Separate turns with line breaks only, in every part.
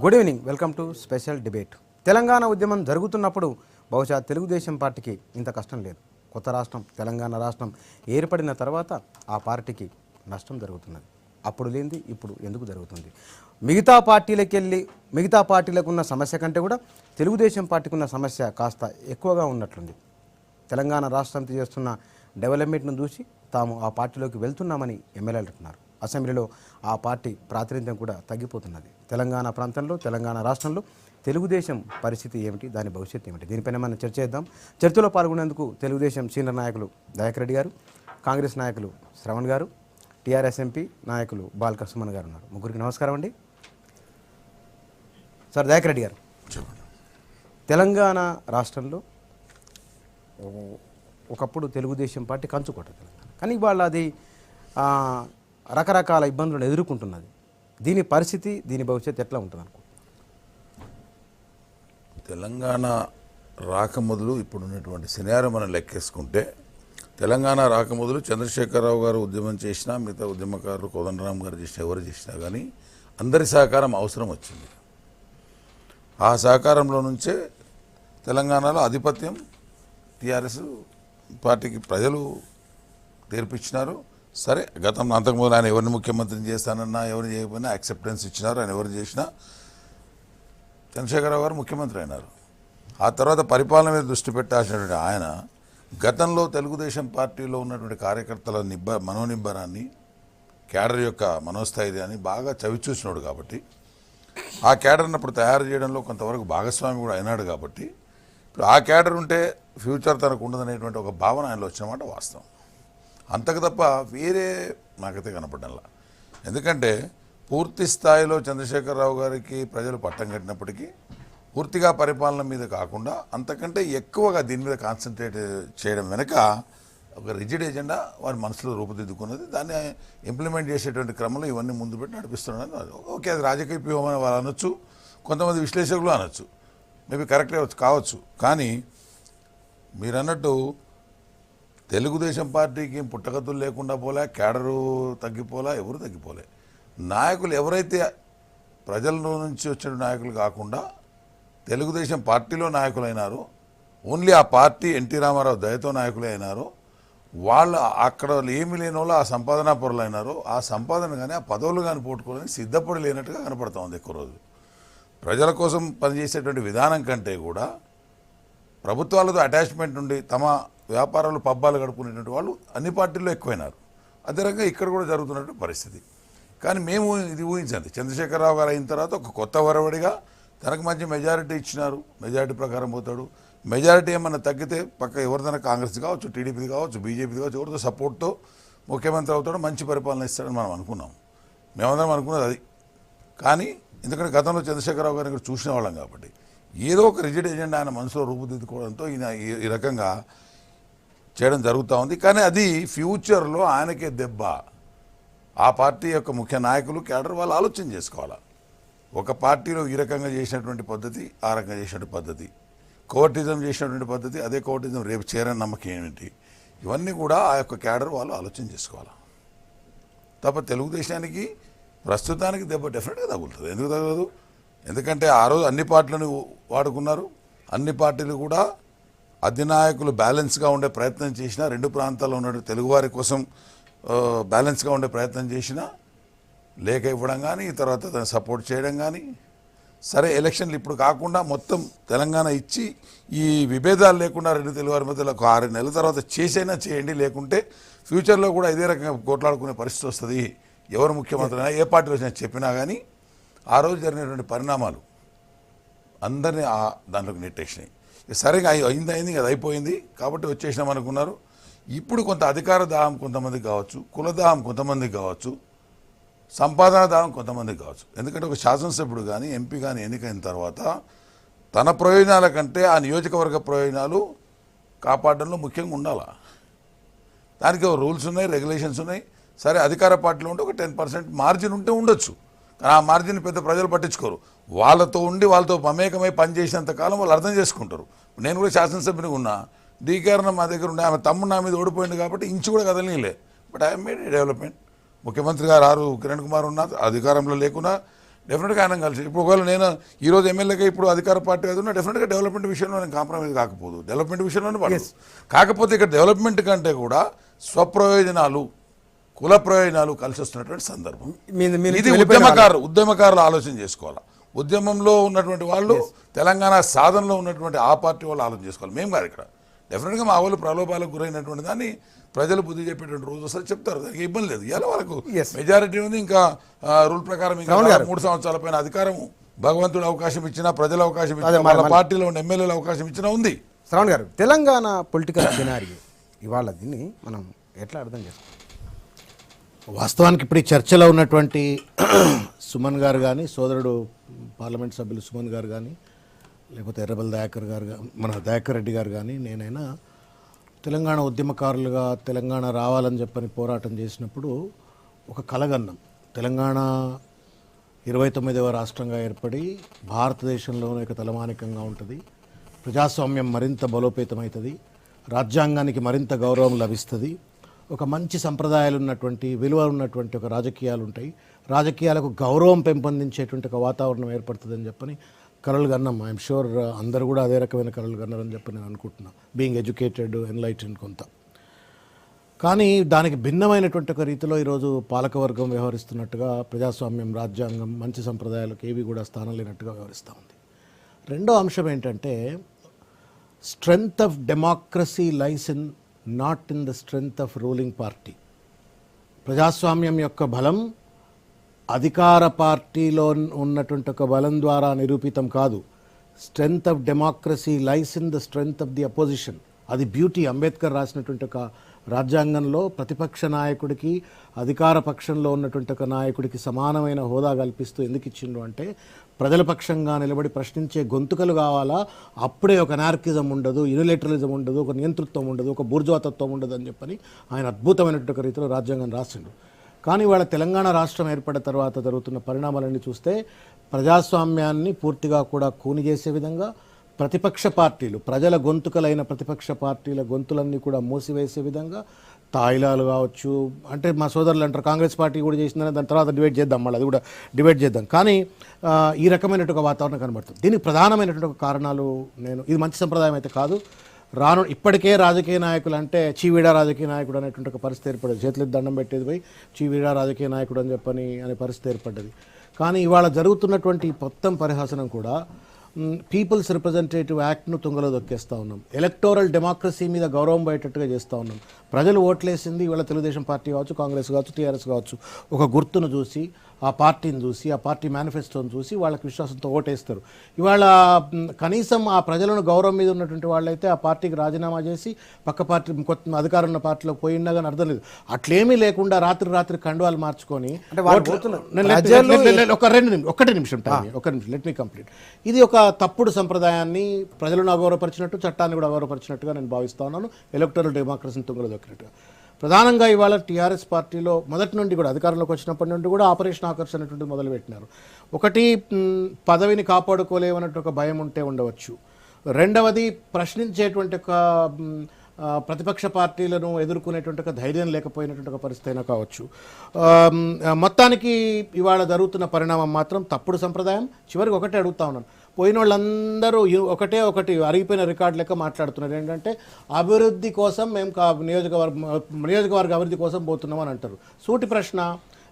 Good evening, welcome to special debate. Telangana ఉద్యమం జరుగుతున్నప్పుడు బహుశా తెలుగుదేశం పార్టీకి ఇంత కష్టం లేదు. కొత్త రాష్ట్రం తెలంగాణ రాష్ట్రం ఏర్పడిన తర్వాత ఆ పార్టీకి నష్టం జరుగుతున్నది. అప్పుడు లేనిది ఇప్పుడు ఎందుకు జరుగుతుంది? మిగతా పార్టీలకు ఉన్న సమస్య కంటే కూడా తెలుగుదేశం పార్టీకి ఉన్న సమస్య కాస్త ఎక్కువగా ఉన్నట్లుంది. తెలంగాణ రాష్ట్రం చేస్తున్న డెవలప్మెంట్ను చూసి తాము ఆ పార్టీలోకి వెళ్తున్నామని ఎమ్మెల్యేలు అంటున్నారు. అసెంబ్లీలో ఆ పార్టీ ప్రాతినిధ్యం కూడా తగ్గిపోతున్నది. తెలంగాణ ప్రాంతంలో తెలంగాణ రాష్ట్రంలో తెలుగుదేశం పరిస్థితి ఏమిటి, దాని భవిష్యత్తు ఏమిటి, దీనిపైన మనం చర్చ చేద్దాం. చర్చలో పాల్గొనేందుకు తెలుగుదేశం సీనియర్ నాయకులు దయాకర్ రెడ్డి గారు, కాంగ్రెస్ నాయకులు శ్రవణ్ గారు, టీఆర్ఎస్ ఎంపీ నాయకులు బాలకృష్ణ గారు ఉన్నారు. ముగ్గురికి నమస్కారం అండి. సార్ దయాకర్ రెడ్డి గారు, తెలంగాణ రాష్ట్రంలో ఒకప్పుడు తెలుగుదేశం పార్టీ కంచుకోట తెలంగాణ, కానీ ఇవాళ అది రకరకాల ఇబ్బందులను ఎదుర్కొంటున్నది. దీని పరిస్థితి, దీని భవిష్యత్తు ఎట్లా ఉంటుంది అనుకో?
తెలంగాణ రాకమొదలు ఇప్పుడు ఉన్నటువంటి సినారియో మనం లెక్కేసుకుంటే, తెలంగాణ రాకమొదలు చంద్రశేఖరరావు గారు ఉద్యమం చేసినా, మిగతా ఉద్యమకారులు కోదండరామ్ గారు చేసినా, ఎవరు చేసినా కానీ అందరి సహకారం అవసరం వచ్చింది. ఆ సహకారంలో నుంచే తెలంగాణలో ఆధిపత్యం టీఆర్ఎస్ పార్టీకి ప్రజలు తీర్పిచ్చినారు. సరే, గతంలో అంతకుముందు ఆయన ఎవరిని ముఖ్యమంత్రిని చేస్తానన్నా, ఎవరిని చేయకపోయినా యాక్సెప్టెన్స్ ఇచ్చినారు. ఆయన ఎవరు చేసినా చంద్రశేఖరరావు గారు ముఖ్యమంత్రి అయినారు. ఆ తర్వాత పరిపాలన మీద దృష్టి పెట్టాల్సినటువంటి ఆయన గతంలో తెలుగుదేశం పార్టీలో ఉన్నటువంటి కార్యకర్తల మనోనిబ్బరాన్ని, క్యాడర్ యొక్క మనోస్థైర్యాన్ని బాగా చవిచూసినాడు. కాబట్టి ఆ క్యాడర్ని అప్పుడు తయారు చేయడంలో కొంతవరకు భాగస్వామి కూడా అయినాడు. కాబట్టి ఇప్పుడు ఆ క్యాడర్ ఉంటే ఫ్యూచర్ తనకు ఉండదనేటువంటి ఒక భావన ఆయనలో వచ్చినమాట వాస్తవం. అంతకు తప్ప వేరే నాకైతే కనపడ్డంలా. ఎందుకంటే పూర్తి స్థాయిలో చంద్రశేఖరరావు గారికి ప్రజలు పట్టం కట్టినప్పటికీ పూర్తిగా పరిపాలన మీద కాకుండా అంతకంటే ఎక్కువగా దీని మీద కాన్సన్ట్రేట్ చేయడం వెనుక ఒక రిజిడ్ ఎజెండా వారి మనసులో రూపుదిద్దుకున్నది. దాన్ని ఇంప్లిమెంట్ చేసేటువంటి క్రమంలో ఇవన్నీ ముందు పెట్టి నడిపిస్తున్నాడు. ఓకే, అది రాజకీయ వ్యూహం అని వాళ్ళు అనొచ్చు, కొంతమంది విశ్లేషకులు అనొచ్చు, మేబీ కరెక్టే కావచ్చు. కానీ మీరు అన్నట్టు తెలుగుదేశం పార్టీకి పుట్టగతులు లేకుండా పోలే, క్యాడరు తగ్గిపోలే, ఎవరు తగ్గిపోలే. నాయకులు ఎవరైతే ప్రజల నుంచి వచ్చిన నాయకులు కాకుండా తెలుగుదేశం పార్టీలో నాయకులు అయినారో, ఓన్లీ ఆ పార్టీ ఎన్టీ రామారావు దయతో నాయకులే అయినారో, వాళ్ళు అక్కడ ఏమీ లేని వాళ్ళు ఆ సంపాదనా పరులు అయినారో, ఆ సంపాదన కానీ ఆ పదవులు కానీ పోట్టుకోవాలని సిద్ధపడి లేనట్టుగా కనపడతా ఉంది. ఎక్కువ రోజు ప్రజల కోసం పనిచేసేటువంటి విధానం కంటే కూడా ప్రభుత్వాలతో అటాచ్మెంట్ నుండి తమ వ్యాపారాలు పబ్బాలు గడుపుకునేటువంటి వాళ్ళు అన్ని పార్టీల్లో ఎక్కువైనారు. అదే రకంగా ఇక్కడ కూడా జరుగుతున్నటువంటి పరిస్థితి. కానీ మేము ఇది ఊహించండి, చంద్రశేఖరరావు గారు అయిన తర్వాత ఒక కొత్త వరవడిగా తనకు మంచి మెజారిటీ ఇచ్చినారు, మెజారిటీ ప్రకారం పోతాడు. మెజారిటీ ఏమన్నా తగ్గితే పక్క ఎవరిదైనా కాంగ్రెస్ కావచ్చు, టీడీపీ కావచ్చు, బీజేపీ కావచ్చు, ఎవరితో సపోర్ట్తో ముఖ్యమంత్రి అవుతాడు, మంచి పరిపాలన ఇస్తాడని మనం అనుకున్నాం. మేమందరం అనుకున్నది అది. కానీ ఎందుకంటే గతంలో చంద్రశేఖరరావు గారిని ఇక్కడ చూసిన వాళ్ళం కాబట్టి ఏదో ఒక రిజిడ్ ఎజెండా ఆయన మనసులో రూపుదిద్దుకోవడంతో ఈయన ఈ రకంగా చేయడం జరుగుతూ ఉంది. కానీ అది ఫ్యూచర్లో ఆయనకే దెబ్బ. ఆ పార్టీ యొక్క ముఖ్య నాయకులు, క్యాడర్ వాళ్ళు ఆలోచన చేసుకోవాలి. ఒక పార్టీలో ఈ రకంగా చేసినటువంటి పద్ధతి, ఆ రకంగా చేసినటువంటి పద్ధతి, కోవర్టిజం చేసినటువంటి పద్ధతి, అదే కోవర్టిజం రేపు చేరని నమ్మకం ఏమిటి, ఇవన్నీ కూడా ఆ యొక్క క్యాడర్ వాళ్ళు ఆలోచన చేసుకోవాలి. తప్ప తెలుగుదేశానికి ప్రస్తుతానికి దెబ్బ డెఫినెట్గా తగులుతుంది. ఎందుకు తగలదు? ఎందుకంటే ఆ రోజు అన్ని పార్టీలను వాడుకున్నారు. అన్ని పార్టీలు కూడా అధినాయకులు బ్యాలెన్స్గా ఉండే ప్రయత్నం చేసినా, రెండు ప్రాంతాల్లో ఉన్న తెలుగువారి కోసం బ్యాలెన్స్గా ఉండే ప్రయత్నం చేసినా, లేఖ ఇవ్వడం కానీ తర్వాత దాన్ని సపోర్ట్ చేయడం కానీ, సరే ఎలక్షన్లు ఇప్పుడు కాకుండా మొత్తం తెలంగాణ ఇచ్చి ఈ విభేదాలు లేకుండా రెండు తెలుగువారి మధ్యలో 6 నెలల తర్వాత చేసైనా చేయండి, లేకుంటే ఫ్యూచర్లో కూడా ఇదే రకంగా కొట్లాడుకునే పరిస్థితి వస్తుంది. ఎవరు ముఖ్యమంత్రి అయినా, ఏ పార్టీ వచ్చినా చెప్పినా కానీ ఆ రోజు జరిగినటువంటి పరిణామాలు అందరినీ దాంట్లోకి నెట్టేసినాయి. సరిగా అయింది కదా, అయిపోయింది కాబట్టి వచ్చేసినాం అనుకున్నారు. ఇప్పుడు కొంత అధికార దాహం కొంతమందికి కావచ్చు, కులదాహం కొంతమందికి కావచ్చు, సంపాదన దాహం కొంతమందికి కావచ్చు. ఎందుకంటే ఒక శాసనసభ్యుడు కానీ ఎంపీ కానీ ఎన్నికైన తర్వాత తన ప్రయోజనాల కంటే ఆ నియోజకవర్గ ప్రయోజనాలు కాపాడడంలో ముఖ్యంగా ఉండాలా. దానికి రూల్స్ ఉన్నాయి, రెగ్యులేషన్స్ ఉన్నాయి. సరే, అధికార పార్టీలో ఉంటే ఒక 10% మార్జిన్ ఉంటే ఉండొచ్చు, కానీ ఆ మార్జిన్ పెద్ద ప్రజలు పట్టించుకోరు. వాళ్ళతో ఉండి వాళ్ళతో మమేకమై పనిచేసినంత కాలం వాళ్ళు అర్థం చేసుకుంటారు. నేను కూడా శాసనసభ్యుని ఉన్నా, డీకేఆర్ మా దగ్గర ఉండే, ఆమె తమ్ముడు నా మీద ఓడిపోయింది కాబట్టి ఇంచు కూడా కదలనీలే. But I made development. ముఖ్యమంత్రి గారు కిరణ్ కుమార్ ఉన్న అధికారంలో లేకున్నా డెఫినెట్గా ఆయన కలిసి ఇప్పుడు ఒకవేళ నేను ఈరోజు ఎమ్మెల్యేగా ఇప్పుడు అధికార పార్టీ అది ఉన్నా డెఫినెట్గా డెవలప్మెంట్ విషయంలో నేను కాంప్రమైజ్ కాకపోదు, డెవలప్మెంట్ విషయంలోనే పడదు. కాకపోతే ఇక్కడ డెవలప్మెంట్ కంటే కూడా స్వప్రయోజనాలు, కుల ప్రయోజనాలు కలిసి వస్తున్నటువంటి సందర్భం. ఇది ఉద్యమకారులు ఆలోచన చేసుకోవాలి. ఉద్యమంలో ఉన్నటువంటి వాళ్ళు, తెలంగాణ సాధనలో ఉన్నటువంటి ఆ పార్టీ వాళ్ళు ఆలోచన చేసుకోవాలి. మేము కాదు ఇక్కడ. డెఫినెట్గా మా వాళ్ళు ప్రలోభాలకు గురైనటువంటి దాన్ని ప్రజలు బుద్ధి చెప్పేటువంటి రోజు వస్తే చెప్తారు, దానికి ఇబ్బంది లేదు. ఇలా వాళ్ళకు మెజారిటీ ఉంది, ఇంకా రూల్ ప్రకారం ఇంకా 3 సంవత్సరాల పైన అధికారం భగవంతుడు అవకాశం ఇచ్చినా, ప్రజలు అవకాశం ఇచ్చినా, వాళ్ళ పార్టీలో ఉన్న ఎమ్మెల్యేలు అవకాశం ఇచ్చినా ఉంది.
శ్రవణ్ గారు, తెలంగాణ పొలిటికల్ సినారియో ఇవాళ దీన్ని మనం ఎట్లా అర్థం చేసుకోవాలి?
వాస్తవానికి ఇప్పుడు ఈ చర్చలో ఉన్నటువంటి సుమన్ గారు కానీ, సోదరుడు పార్లమెంట్ సభ్యులు సుమన్ గారు కానీ, లేకపోతే ఎర్రబెల్లి దయాకర్ గారు, మన దయాకర్ రెడ్డి గారు కానీ, నేనైనా తెలంగాణ ఉద్యమకారులుగా తెలంగాణ రావాలని చెప్పని పోరాటం చేసినప్పుడు ఒక కలగన్నాం. తెలంగాణ 29వ రాష్ట్రంగా ఏర్పడి భారతదేశంలోనే ఒక తలమానికంగా ఉంటుంది, ప్రజాస్వామ్యం మరింత బలోపేతమవుతుంది, రాజ్యాంగానికి మరింత గౌరవం లభిస్తుంది, ఒక మంచి సంప్రదాయాలు ఉన్నటువంటి, విలువ ఉన్నటువంటి ఒక రాజకీయాలు ఉంటాయి, రాజకీయాలకు గౌరవం పెంపొందించేటువంటి ఒక వాతావరణం ఏర్పడుతుందని చెప్పని కలలు కన్నాం. ఐఎమ్ షూర్ అందరూ కూడా అదే రకమైన కలలు కన్నారని చెప్పి నేను అనుకుంటున్నాను, బీయింగ్ ఎడ్యుకేటెడ్, ఎన్లైటెడ్ కొంత. కానీ దానికి భిన్నమైనటువంటి ఒక రీతిలో ఈరోజు పాలకవర్గం వ్యవహరిస్తున్నట్టుగా, ప్రజాస్వామ్యం, రాజ్యాంగం, మంచి సంప్రదాయాలకు ఏవి కూడా స్థానం లేనట్టుగా వ్యవహరిస్తూ ఉంది. రెండో అంశం ఏంటంటే, strength of democracy lies in not in the strength of ruling party. ప్రజాస్వామ్యం యొక్క బలం అధికార పార్టీలో ఉన్నటువంటి ఒక బలం ద్వారా నిరూపితం కాదు. Strength of democracy lies in the strength of the opposition. అది బ్యూటీ. అంబేద్కర్ రాసినటువంటి ఒక రాజ్యాంగంలో ప్రతిపక్ష నాయకుడికి, అధికార పక్షంలో ఉన్నటువంటి ఒక నాయకుడికి సమానమైన హోదా కల్పిస్తూ ఎందుకు ఇచ్చిండు అంటే, ప్రజల పక్షంగా నిలబడి ప్రశ్నించే గొంతుకలు కావాలా, అప్పుడే ఒక నార్కిజం ఉండదు, యూనిలేటరలిజం ఉండదు, ఒక నియంతృత్వం ఉండదు, ఒక బూర్జువాతత్వం ఉండదు అని చెప్పని ఆయన అద్భుతమైనటువంటి ఒక రీతిలో రాజ్యాంగం రాసిండు. కానీ వాళ్ళ తెలంగాణ రాష్ట్రం ఏర్పడిన తర్వాత జరుగుతున్న పరిణామాలన్నీ చూస్తే ప్రజాస్వామ్యాన్ని పూర్తిగా కూడా కూని చేసే విధంగా, ప్రతిపక్ష పార్టీలు, ప్రజల గొంతుకలైన ప్రతిపక్ష పార్టీల గొంతులన్నీ కూడా మూసివేసే విధంగా, తాయిలాలు కావచ్చు, అంటే మా సోదరులు అంటారు కాంగ్రెస్ పార్టీ కూడా చేసిందని, దాని తర్వాత డిబేట్ చేద్దాం, మళ్ళీ అది కూడా డిబేట్ చేద్దాం. కానీ ఈ రకమైనటువంటి ఒక వాతావరణం కనబడుతుంది. దీనికి ప్రధానమైనటువంటి ఒక కారణాలు, ఇది మంచి సంప్రదాయం అయితే కాదు. ఇప్పటికే రాజకీయ నాయకులు అంటే చీవీడా రాజకీయ నాయకుడు అనేటువంటి ఒక పరిస్థితి ఏర్పడేది. చేతులకు దండం పెట్టేది పోయి చీవీడా రాజకీయ నాయకుడు అని చెప్పని అనే పరిస్థితి ఏర్పడ్డది. కానీ ఇవాళ జరుగుతున్నటువంటి మొత్తం పరిహాసనం కూడా పీపుల్స్ రిప్రజెంటేటివ్ యాక్ట్ను తుంగలో దొక్కేస్తూ ఉన్నాం. ఎలక్టోరల్ డెమోక్రసీ మీద గౌరవం పోయేటట్టుగా చేస్తూ ఉన్నాం. ప్రజలు ఓట్లేసింది ఇవాళ తెలుగుదేశం పార్టీ కావచ్చు, కాంగ్రెస్ కావచ్చు, టీఆర్ఎస్ కావచ్చు, ఒక గుర్తును చూసి, ఆ పార్టీని చూసి, ఆ పార్టీ మేనిఫెస్టోని చూసి వాళ్ళకి విశ్వాసంతో ఓటేస్తారు. ఇవాళ కనీసం ఆ ప్రజలను గౌరవం మీద ఉన్నటువంటి వాళ్ళైతే ఆ పార్టీకి రాజీనామా చేసి పక్క పార్టీ, కొత్త అధికారం ఉన్న పార్టీలోకి పోయిండా కానీ అర్థం లేదు. అట్లేమీ లేకుండా రాత్రి కండువాలు మార్చుకొని ఒకటి నిమిషం లెట్ మీ కంప్లీట్. ఇది ఒక తప్పుడు సంప్రదాయాన్ని ప్రజలను అగౌరవపరిచినట్టు, చట్టాన్ని కూడా అగౌరవపరిచినట్టుగా నేను భావిస్తా ఉన్నాను. ఎలక్టోరల్ డెమోక్రసీని తుంగలో దొక్కినట్టుగా. ప్రధానంగా ఇవాళ టీఆర్ఎస్ పార్టీలో మొదటి నుండి కూడా, అధికారంలోకి వచ్చినప్పటి నుండి కూడా ఆపరేషన్ ఆకర్షణ అనేటువంటిది మొదలుపెట్టినారు. ఒకటి, పదవిని కాపాడుకోలేమన్నట్టు ఒక భయం ఉంటే ఉండవచ్చు. రెండవది, ప్రశ్నించేటువంటి ఒక ప్రతిపక్ష పార్టీలను ఎదుర్కొనేటువంటి ఒక ధైర్యం లేకపోయినటువంటి ఒక పరిస్థితి అయినా కావచ్చు. మొత్తానికి ఇవాళ జరుగుతున్న పరిణామం మాత్రం తప్పుడు సంప్రదాయం. చివరికి ఒకటే అడుగుతా ఉన్నాను, పోయిన వాళ్ళందరూ ఒకటి అరిగిపోయిన రికార్డు లెక్క మాట్లాడుతున్నారు. ఏంటంటే అభివృద్ధి కోసం మేము నియోజకవర్గ అభివృద్ధి కోసం పోతున్నామని అంటారు. సూటి ప్రశ్న,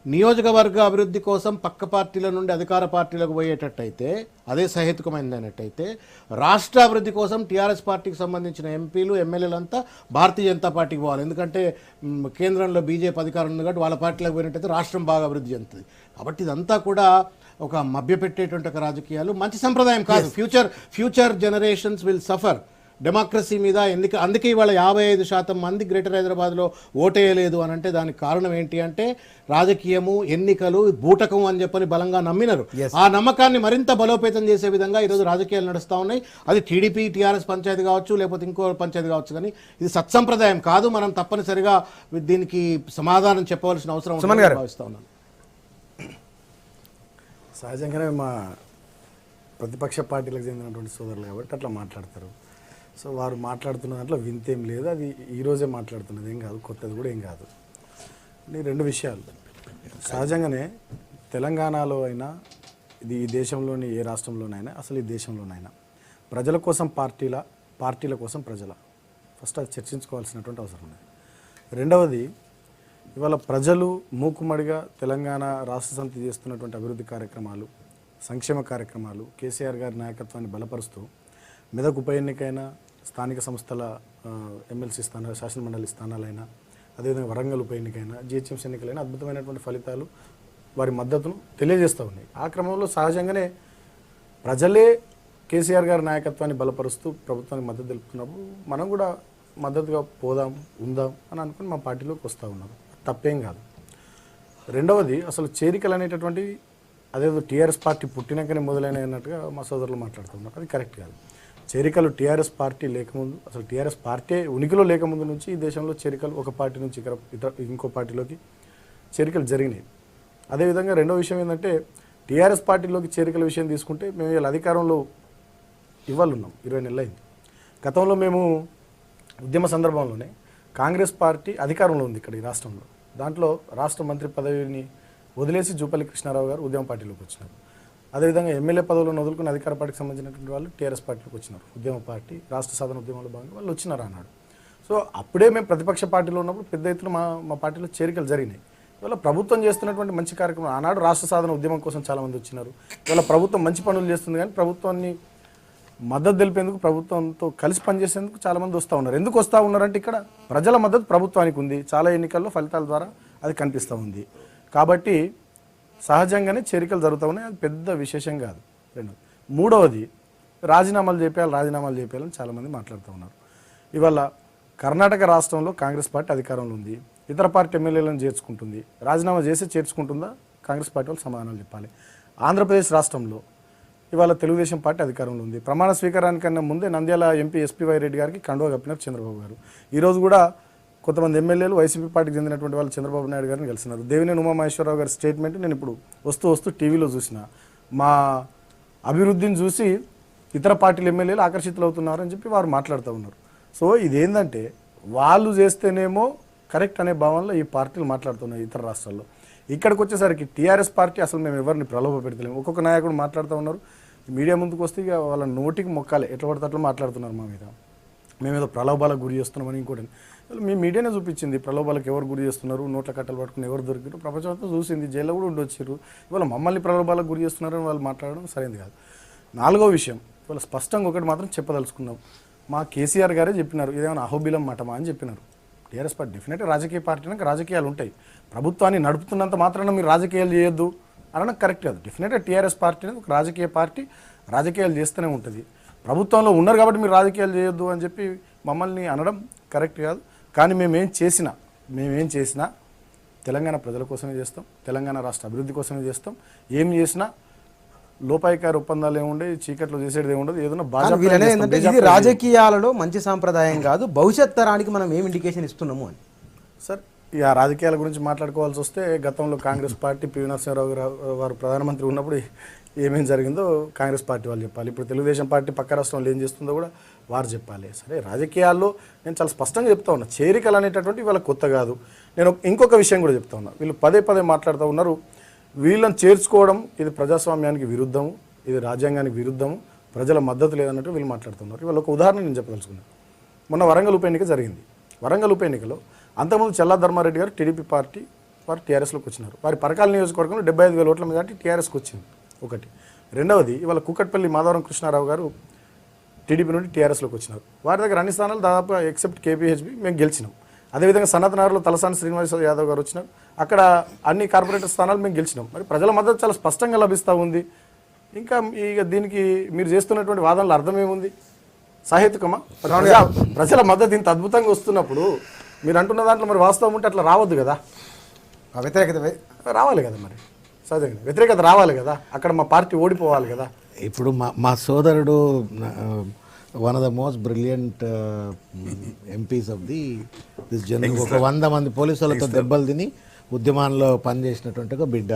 నియోజకవర్గ అభివృద్ధి కోసం పక్క పార్టీల నుండి అధికార పార్టీలకు పోయేటట్టయితే, అదే సహేతుకమైనదైనట్టయితే, రాష్ట్ర అభివృద్ధి కోసం టీఆర్ఎస్ పార్టీకి సంబంధించిన ఎంపీలు, ఎమ్మెల్యేలంతా భారతీయ జనతా పార్టీకి పోవాలి. ఎందుకంటే కేంద్రంలో బీజేపీ అధికారం ఉంది కాబట్టి వాళ్ళ పార్టీలకు పోయినట్టయితే రాష్ట్రం బాగా అభివృద్ధి చెందుతుంది. కాబట్టి ఇదంతా కూడా ఒక మభ్యపెట్టేటువంటి ఒక రాజకీయాలు, మంచి సంప్రదాయం కాదు. Future generations will suffer democracy మీద. అందుకే ఇవాళ 55% మంది గ్రేటర్ హైదరాబాద్లో ఓటేయలేదు అని అంటే దానికి కారణం ఏంటి అంటే, రాజకీయము, ఎన్నికలు బూటకం అని చెప్పని బలంగా నమ్మినారు. ఆ నమ్మకాన్ని మరింత బలోపేతం చేసే విధంగా ఈరోజు రాజకీయాలు నడుస్తూ ఉన్నాయి. అది టీడీపీ టీఆర్ఎస్ పంచాయతీ కావచ్చు, లేకపోతే ఇంకో పంచాయతీ కావచ్చు. కానీ ఇది సత్సంప్రదాయం కాదు. మనం తప్పనిసరిగా దీనికి సమాధానం చెప్పవలసిన అవసరం ఉందని భావిస్తూ ఉన్నాను.
సహజంగానే మా ప్రతిపక్ష పార్టీలకు చెందినటువంటి సోదరులు కాబట్టి అట్లా మాట్లాడతారు. సో వారు మాట్లాడుతున్న దాంట్లో వింతేం లేదు. అది ఈరోజే మాట్లాడుతున్నది ఏం కాదు, కొత్తది కూడా ఏం కాదు. రెండు విషయాలు. సహజంగానే తెలంగాణలో అయినా ఇది ఈ దేశంలోని ఏ రాష్ట్రంలోనైనా, అసలు ఈ దేశంలోనైనా ప్రజల కోసం పార్టీల కోసం ప్రజల, ఫస్ట్ అది చర్చించుకోవాల్సినటువంటి అవసరం ఉంది. రెండవది, ఇవాళ ప్రజలు మూకుమ్మడిగా తెలంగాణ రాష్ట్ర సమితి చేస్తున్నటువంటి అభివృద్ధి కార్యక్రమాలు, సంక్షేమ కార్యక్రమాలు, కేసీఆర్ గారి నాయకత్వాన్ని బలపరుస్తూ మెదక్ ఉప ఎన్నికైనా, స్థానిక సంస్థల ఎమ్మెల్సీ స్థానాలు, శాసనమండలి స్థానాలైనా, అదేవిధంగా వరంగల్ ఉప ఎన్నికైనా, జిహెచ్ఎంసీ ఎన్నికలైనా అద్భుతమైనటువంటి ఫలితాలు వారి మద్దతును తెలియజేస్తూ ఉన్నాయి. ఆ క్రమంలో సహజంగానే ప్రజలే కేసీఆర్ గారి నాయకత్వాన్ని బలపరుస్తూ ప్రభుత్వానికి మద్దతు తెలుపుతున్నప్పుడు మనం కూడా మద్దతుగా పోదాం, ఉందాం అని అనుకుని మా పార్టీలోకి వస్తూ ఉన్నారు. తప్పేం కాదు. రెండవది, అసలు చేరికలు అనేటటువంటి అదేదో టీఆర్ఎస్ పార్టీ పుట్టినాకనే మొదలైనవి అన్నట్టుగా మా సోదరులు మాట్లాడుతున్నారు. అది కరెక్ట్ కాదు. చేరికలు టీఆర్ఎస్ పార్టీ లేకముందు, అసలు టీఆర్ఎస్ పార్టీ ఉనికిలో లేకముందు నుంచి ఈ దేశంలో చేరికలు ఒక పార్టీ నుంచి ఇంకో పార్టీలోకి చేరికలు జరిగినాయి. అదేవిధంగా రెండో విషయం ఏంటంటే, టీఆర్ఎస్ పార్టీలోకి చేరికల విషయం తీసుకుంటే మేము ఇలా అధికారంలో ఇవాళ ఉన్నాం, 20 నెలలు అయింది. గతంలో మేము ఉద్యమ సందర్భంలోనే కాంగ్రెస్ పార్టీ అధికారంలో ఉంది ఇక్కడ ఈ రాష్ట్రంలో. దాంట్లో రాష్ట్ర మంత్రి పదవిని వదిలేసి జూపల్లి కృష్ణారావు గారు ఉద్యమ పార్టీలోకి వచ్చినారు. అదేవిధంగా ఎమ్మెల్యే పదవులను వదులుకుని అధికార పార్టీకి సంబంధించినటువంటి వాళ్ళు టీఆర్ఎస్ పార్టీలోకి వచ్చినారు. ఉద్యమ పార్టీ రాష్ట్ర సాధన ఉద్యమంలో భాగంగా వాళ్ళు వచ్చినారు అన్నాడు. సో అప్పుడే మేము ప్రతిపక్ష పార్టీలో ఉన్నప్పుడు పెద్ద ఎత్తున మా పార్టీలో చేరికలు జరిగినాయి. ఇవాళ ప్రభుత్వం చేస్తున్నటువంటి మంచి కార్యక్రమం, ఆనాడు రాష్ట్ర సాధన ఉద్యమం కోసం చాలామంది వచ్చినారు. ఇవాళ ప్రభుత్వం మంచి పనులు చేస్తుంది, కానీ ప్రభుత్వాన్ని మద్దతు తెలిపేందుకు, ప్రభుత్వంతో కలిసి పనిచేసేందుకు చాలామంది వస్తూ ఉన్నారు. ఎందుకు వస్తూ ఉన్నారంటే, ఇక్కడ ప్రజల మద్దతు ప్రభుత్వానికి ఉంది. చాలా ఎన్నికల్లో ఫలితాల ద్వారా అది కనిపిస్తూ ఉంది. కాబట్టి సహజంగానే చేరికలు జరుగుతూ ఉన్నాయి. అది పెద్ద విశేషం కాదు. మూడవది, రాజీనామాలు చేపేయాలని చాలామంది మాట్లాడుతూ ఉన్నారు. ఇవాళ కర్ణాటక రాష్ట్రంలో కాంగ్రెస్ పార్టీ అధికారంలో ఉంది. ఇతర పార్టీ ఎమ్మెల్యేలను చేర్చుకుంటుంది. రాజీనామా చేసి చేర్చుకుంటుందా? కాంగ్రెస్ పార్టీ వాళ్ళు సమాధానాలు చెప్పాలి. ఆంధ్రప్రదేశ్ రాష్ట్రంలో ఇవాళ తెలుగుదేశం పార్టీ అధికారంలో ఉంది. ప్రమాణ స్వీకారానికన్నా ముందే నంద్యాల ఎంపీ ఎస్పీవై రెడ్డి గారికి కండువా కప్పినారు చంద్రబాబు గారు. ఈరోజు కూడా కొంతమంది ఎమ్మెల్యేలు వైసీపీ పార్టీకి చెందినటువంటి వాళ్ళు చంద్రబాబు నాయుడు గారిని కలిసినారు. దేవినేని ఉమామహేశ్వరరావు గారి స్టేట్మెంట్ నేను ఇప్పుడు వస్తూ టీవీలో చూసిన, మా అభివృద్ధిని చూసి ఇతర పార్టీల ఎమ్మెల్యేలు ఆకర్షితులు అవుతున్నారు అని చెప్పి వారు మాట్లాడుతూ ఉన్నారు. సో ఇదేంటంటే, వాళ్ళు చేస్తేనేమో కరెక్ట్ అనే భావనలో ఈ పార్టీలు మాట్లాడుతున్నాయి ఇతర రాష్ట్రాల్లో. ఇక్కడికి వచ్చేసరికి టీఆర్ఎస్ పార్టీ అసలు మేము ఎవరిని ప్రలోభ పెడతలేము. ఒక్కొక్క నాయకుడు మాట్లాడుతూ ఉన్నారు. మీడియా ముందుకు వస్తే ఇక వాళ్ళ నోటికి మొక్కాలి, ఎట్లా పడితే అట్లా మాట్లాడుతున్నారు మా మీద. మేమేదో ప్రలోభాలకు గురి చేస్తున్నామని. ఇంకోటి, మీ మీడియానే చూపించింది ప్రలోభాలకు ఎవరు గురి చేస్తున్నారు, నోట్ల కట్టలు పట్టుకుని ఎవరు దొరికారు, ప్రపంచంతో చూసింది. జైల్లో కూడా ఉండొచ్చారు. ఇవాళ మమ్మల్ని ప్రలోభాలకు గురి చేస్తున్నారని వాళ్ళు మాట్లాడడం సరైనది కాదు. నాలుగో విషయం, ఇవాళ స్పష్టంగా ఒకటి మాత్రం చెప్పదలుచుకున్నాం. మా కేసీఆర్ గారే చెప్పినారు, ఇదేమైనా అహోబిలం మఠమా అని చెప్పినారు. టీఆర్ఎస్ పార్టీ డెఫినెట్గా రాజకీయ పార్టీ అంటే రాజకీయాలు ఉంటాయి. ప్రభుత్వాన్ని నడుపుతున్నంత మాత్రాన మీరు రాజకీయాలు చేయొద్దు అనడం కరెక్ట్ కాదు. డెఫినెట్గా టీఆర్ఎస్ పార్టీ అనేది ఒక రాజకీయ పార్టీ, రాజకీయాలు చేస్తూనే ఉంటుంది. ప్రభుత్వంలో ఉన్నారు కాబట్టి మీరు రాజకీయాలు చేయొద్దు అని చెప్పి మమ్మల్ని అనడం కరెక్ట్ కాదు. కానీ మేమేం చేసినా తెలంగాణ ప్రజల కోసమే చేస్తాం, తెలంగాణ రాష్ట్ర అభివృద్ధి కోసమే చేస్తాం. ఏం చేసినా లోపాయికార ఒప్పందాలు ఏముండే, చీకట్లో చేసేది ఏముండదు. ఏదైనా బాగా
ఇది రాజకీయాలలో మంచి సాంప్రదాయం కాదు, భవిష్యత్ తరానికి మనం ఏం ఇండికేషన్ ఇస్తున్నాము అని.
సార్, ఇక రాజకీయాల గురించి మాట్లాడుకోవాల్సి వస్తే, గతంలో కాంగ్రెస్ పార్టీ పివి నరసింహారావు వారు ప్రధానమంత్రి ఉన్నప్పుడు ఏమేం జరిగిందో కాంగ్రెస్ పార్టీ వాళ్ళు చెప్పాలి. ఇప్పుడు తెలుగుదేశం పార్టీ పక్క రాష్ట్రంలో ఏం చేస్తుందో కూడా వారు చెప్పాలి. సరే, రాజకీయాల్లో నేను చాలా స్పష్టంగా చెప్తా ఉన్నా, చేరికలు అనేటటువంటి వాళ్ళ కొత్త కాదు. నేను ఇంకొక విషయం కూడా చెప్తా ఉన్నా, వీళ్ళు పదే మాట్లాడుతూ ఉన్నారు, వీళ్ళని చేర్చుకోవడం ఇది ప్రజాస్వామ్యానికి విరుద్ధము, ఇది రాజ్యాంగానికి విరుద్ధము, ప్రజల మద్దతు లేదన్నట్టు వీళ్ళు మాట్లాడుతున్నారు. ఇవాళ ఒక ఉదాహరణ నేను చెప్పదలుచుకున్నాను. మొన్న వరంగల్ ఉప ఎన్నిక జరిగింది. వరంగల్ ఉప ఎన్నికలో అంతకుముందు చల్లా ధర్మారెడ్డి గారు టీడీపీ పార్టీ వారు టీఆర్ఎస్లోకి వచ్చినారు. వారి పరకాల నియోజకవర్గంలో 75,000 ఓట్ల మీద టీఆర్ఎస్కి వచ్చింది ఒకటి. రెండవది, ఇవాళ కుక్కట్పల్లి మాధవరం కృష్ణారావు గారు టీడీపీ నుండి టీఆర్ఎస్లోకి వచ్చినారు. వారి దగ్గర అన్ని స్థానాలు దాదాపు ఎక్సెప్ట్ కేపీహెచ్బి మేము గెలిచినాం. అదేవిధంగా సనత్ నగర్లో తలసాని శ్రీనివాస్ యాదవ్ గారు వచ్చినారు. అక్కడ అన్ని కార్పొరేటర్ స్థానాలు మేము గెలిచినాం. మరి ప్రజల మద్దతు చాలా స్పష్టంగా లభిస్తూ ఉంది. ఇంకా ఇక దీనికి మీరు చేస్తున్నటువంటి వాదనలో అర్థం ఏముంది? సాహిత్యకమా? ప్రజల మద్దతు ఇంత అద్భుతంగా వస్తున్నప్పుడు మీరు అంటున్న దాంట్లో మరి వాస్తవం ఉంటే అట్లా రావద్దు కదా,
వ్యతిరేకత
రావాలి కదా, మరి సహజంగా వ్యతిరేకత రావాలి కదా, అక్కడ మా పార్టీ ఓడిపోవాలి కదా.
ఇప్పుడు మా సోదరుడు one of the most brilliant MPs of this general, ఒక 100 మంది పోలీసులతో దెబ్బలు తిని ఉద్యమాల్లో పనిచేసినటువంటి ఒక బిడ్డ.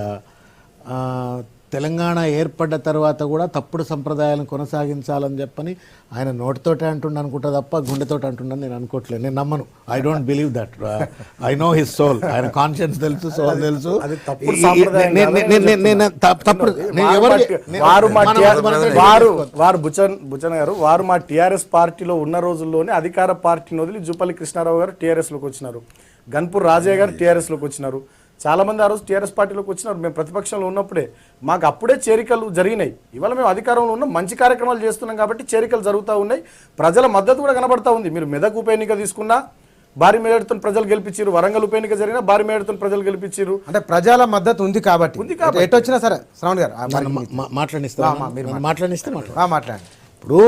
తెలంగాణ ఏర్పడ్డ తర్వాత కూడా తప్పుడు సంప్రదాయాలను కొనసాగించాలని చెప్పని ఆయన నోటితోటే అంటుండ అనుకుంటా తప్ప గుండెతోటి అంటుండని నేను అనుకోవట్లేదు. నేను నమ్మను. I don't believe that. I know his soul. ఆయన కాన్షియన్స్ తెలుసు, సోల్ తెలుసు.
అది తప్పుడు సాంప్రదాయం
తప్పుడు
వారు బుచ్చన గారు వారు మా టీఆర్ఎస్ పార్టీలో ఉన్న రోజుల్లోనే అధికార పార్టీని వదిలి జూపల్లి కృష్ణారావు గారు టీఆర్ఎస్ లోకి వచ్చినారు. గన్పూర్ రాజయ్య గారు టీఆర్ఎస్ లోకి వచ్చినారు. చాలా మంది ఆ రోజు టీఆర్ఎస్ పార్టీలోకి వచ్చినారు. మేము ప్రతిపక్షంలో ఉన్నప్పుడే మాకు అప్పుడే చేరికలు జరిగినాయి. ఇవాళ మేము అధికారంలో ఉన్నాం, మంచి కార్యక్రమాలు చేస్తున్నాం కాబట్టి చేరికలు జరుగుతూ ఉన్నాయి. ప్రజల మద్దతు కూడా కనబడతా ఉంది. మీరు మెదక్ ఉప ఎన్నిక తీసుకున్నా భారీ మేడతో ప్రజలు గెలిపించారు. వరంగల్ ఉప ఎన్నిక జరిగినా భారీ మేడతో ప్రజలు గెలిపించారు.
అంటే ప్రజల మద్దతు ఉంది కాబట్టి ఎటు వచ్చినా సరే శ్రవణ్ గారు
మాట్లాడిస్తే
మాట్లాడండి.
ఇప్పుడు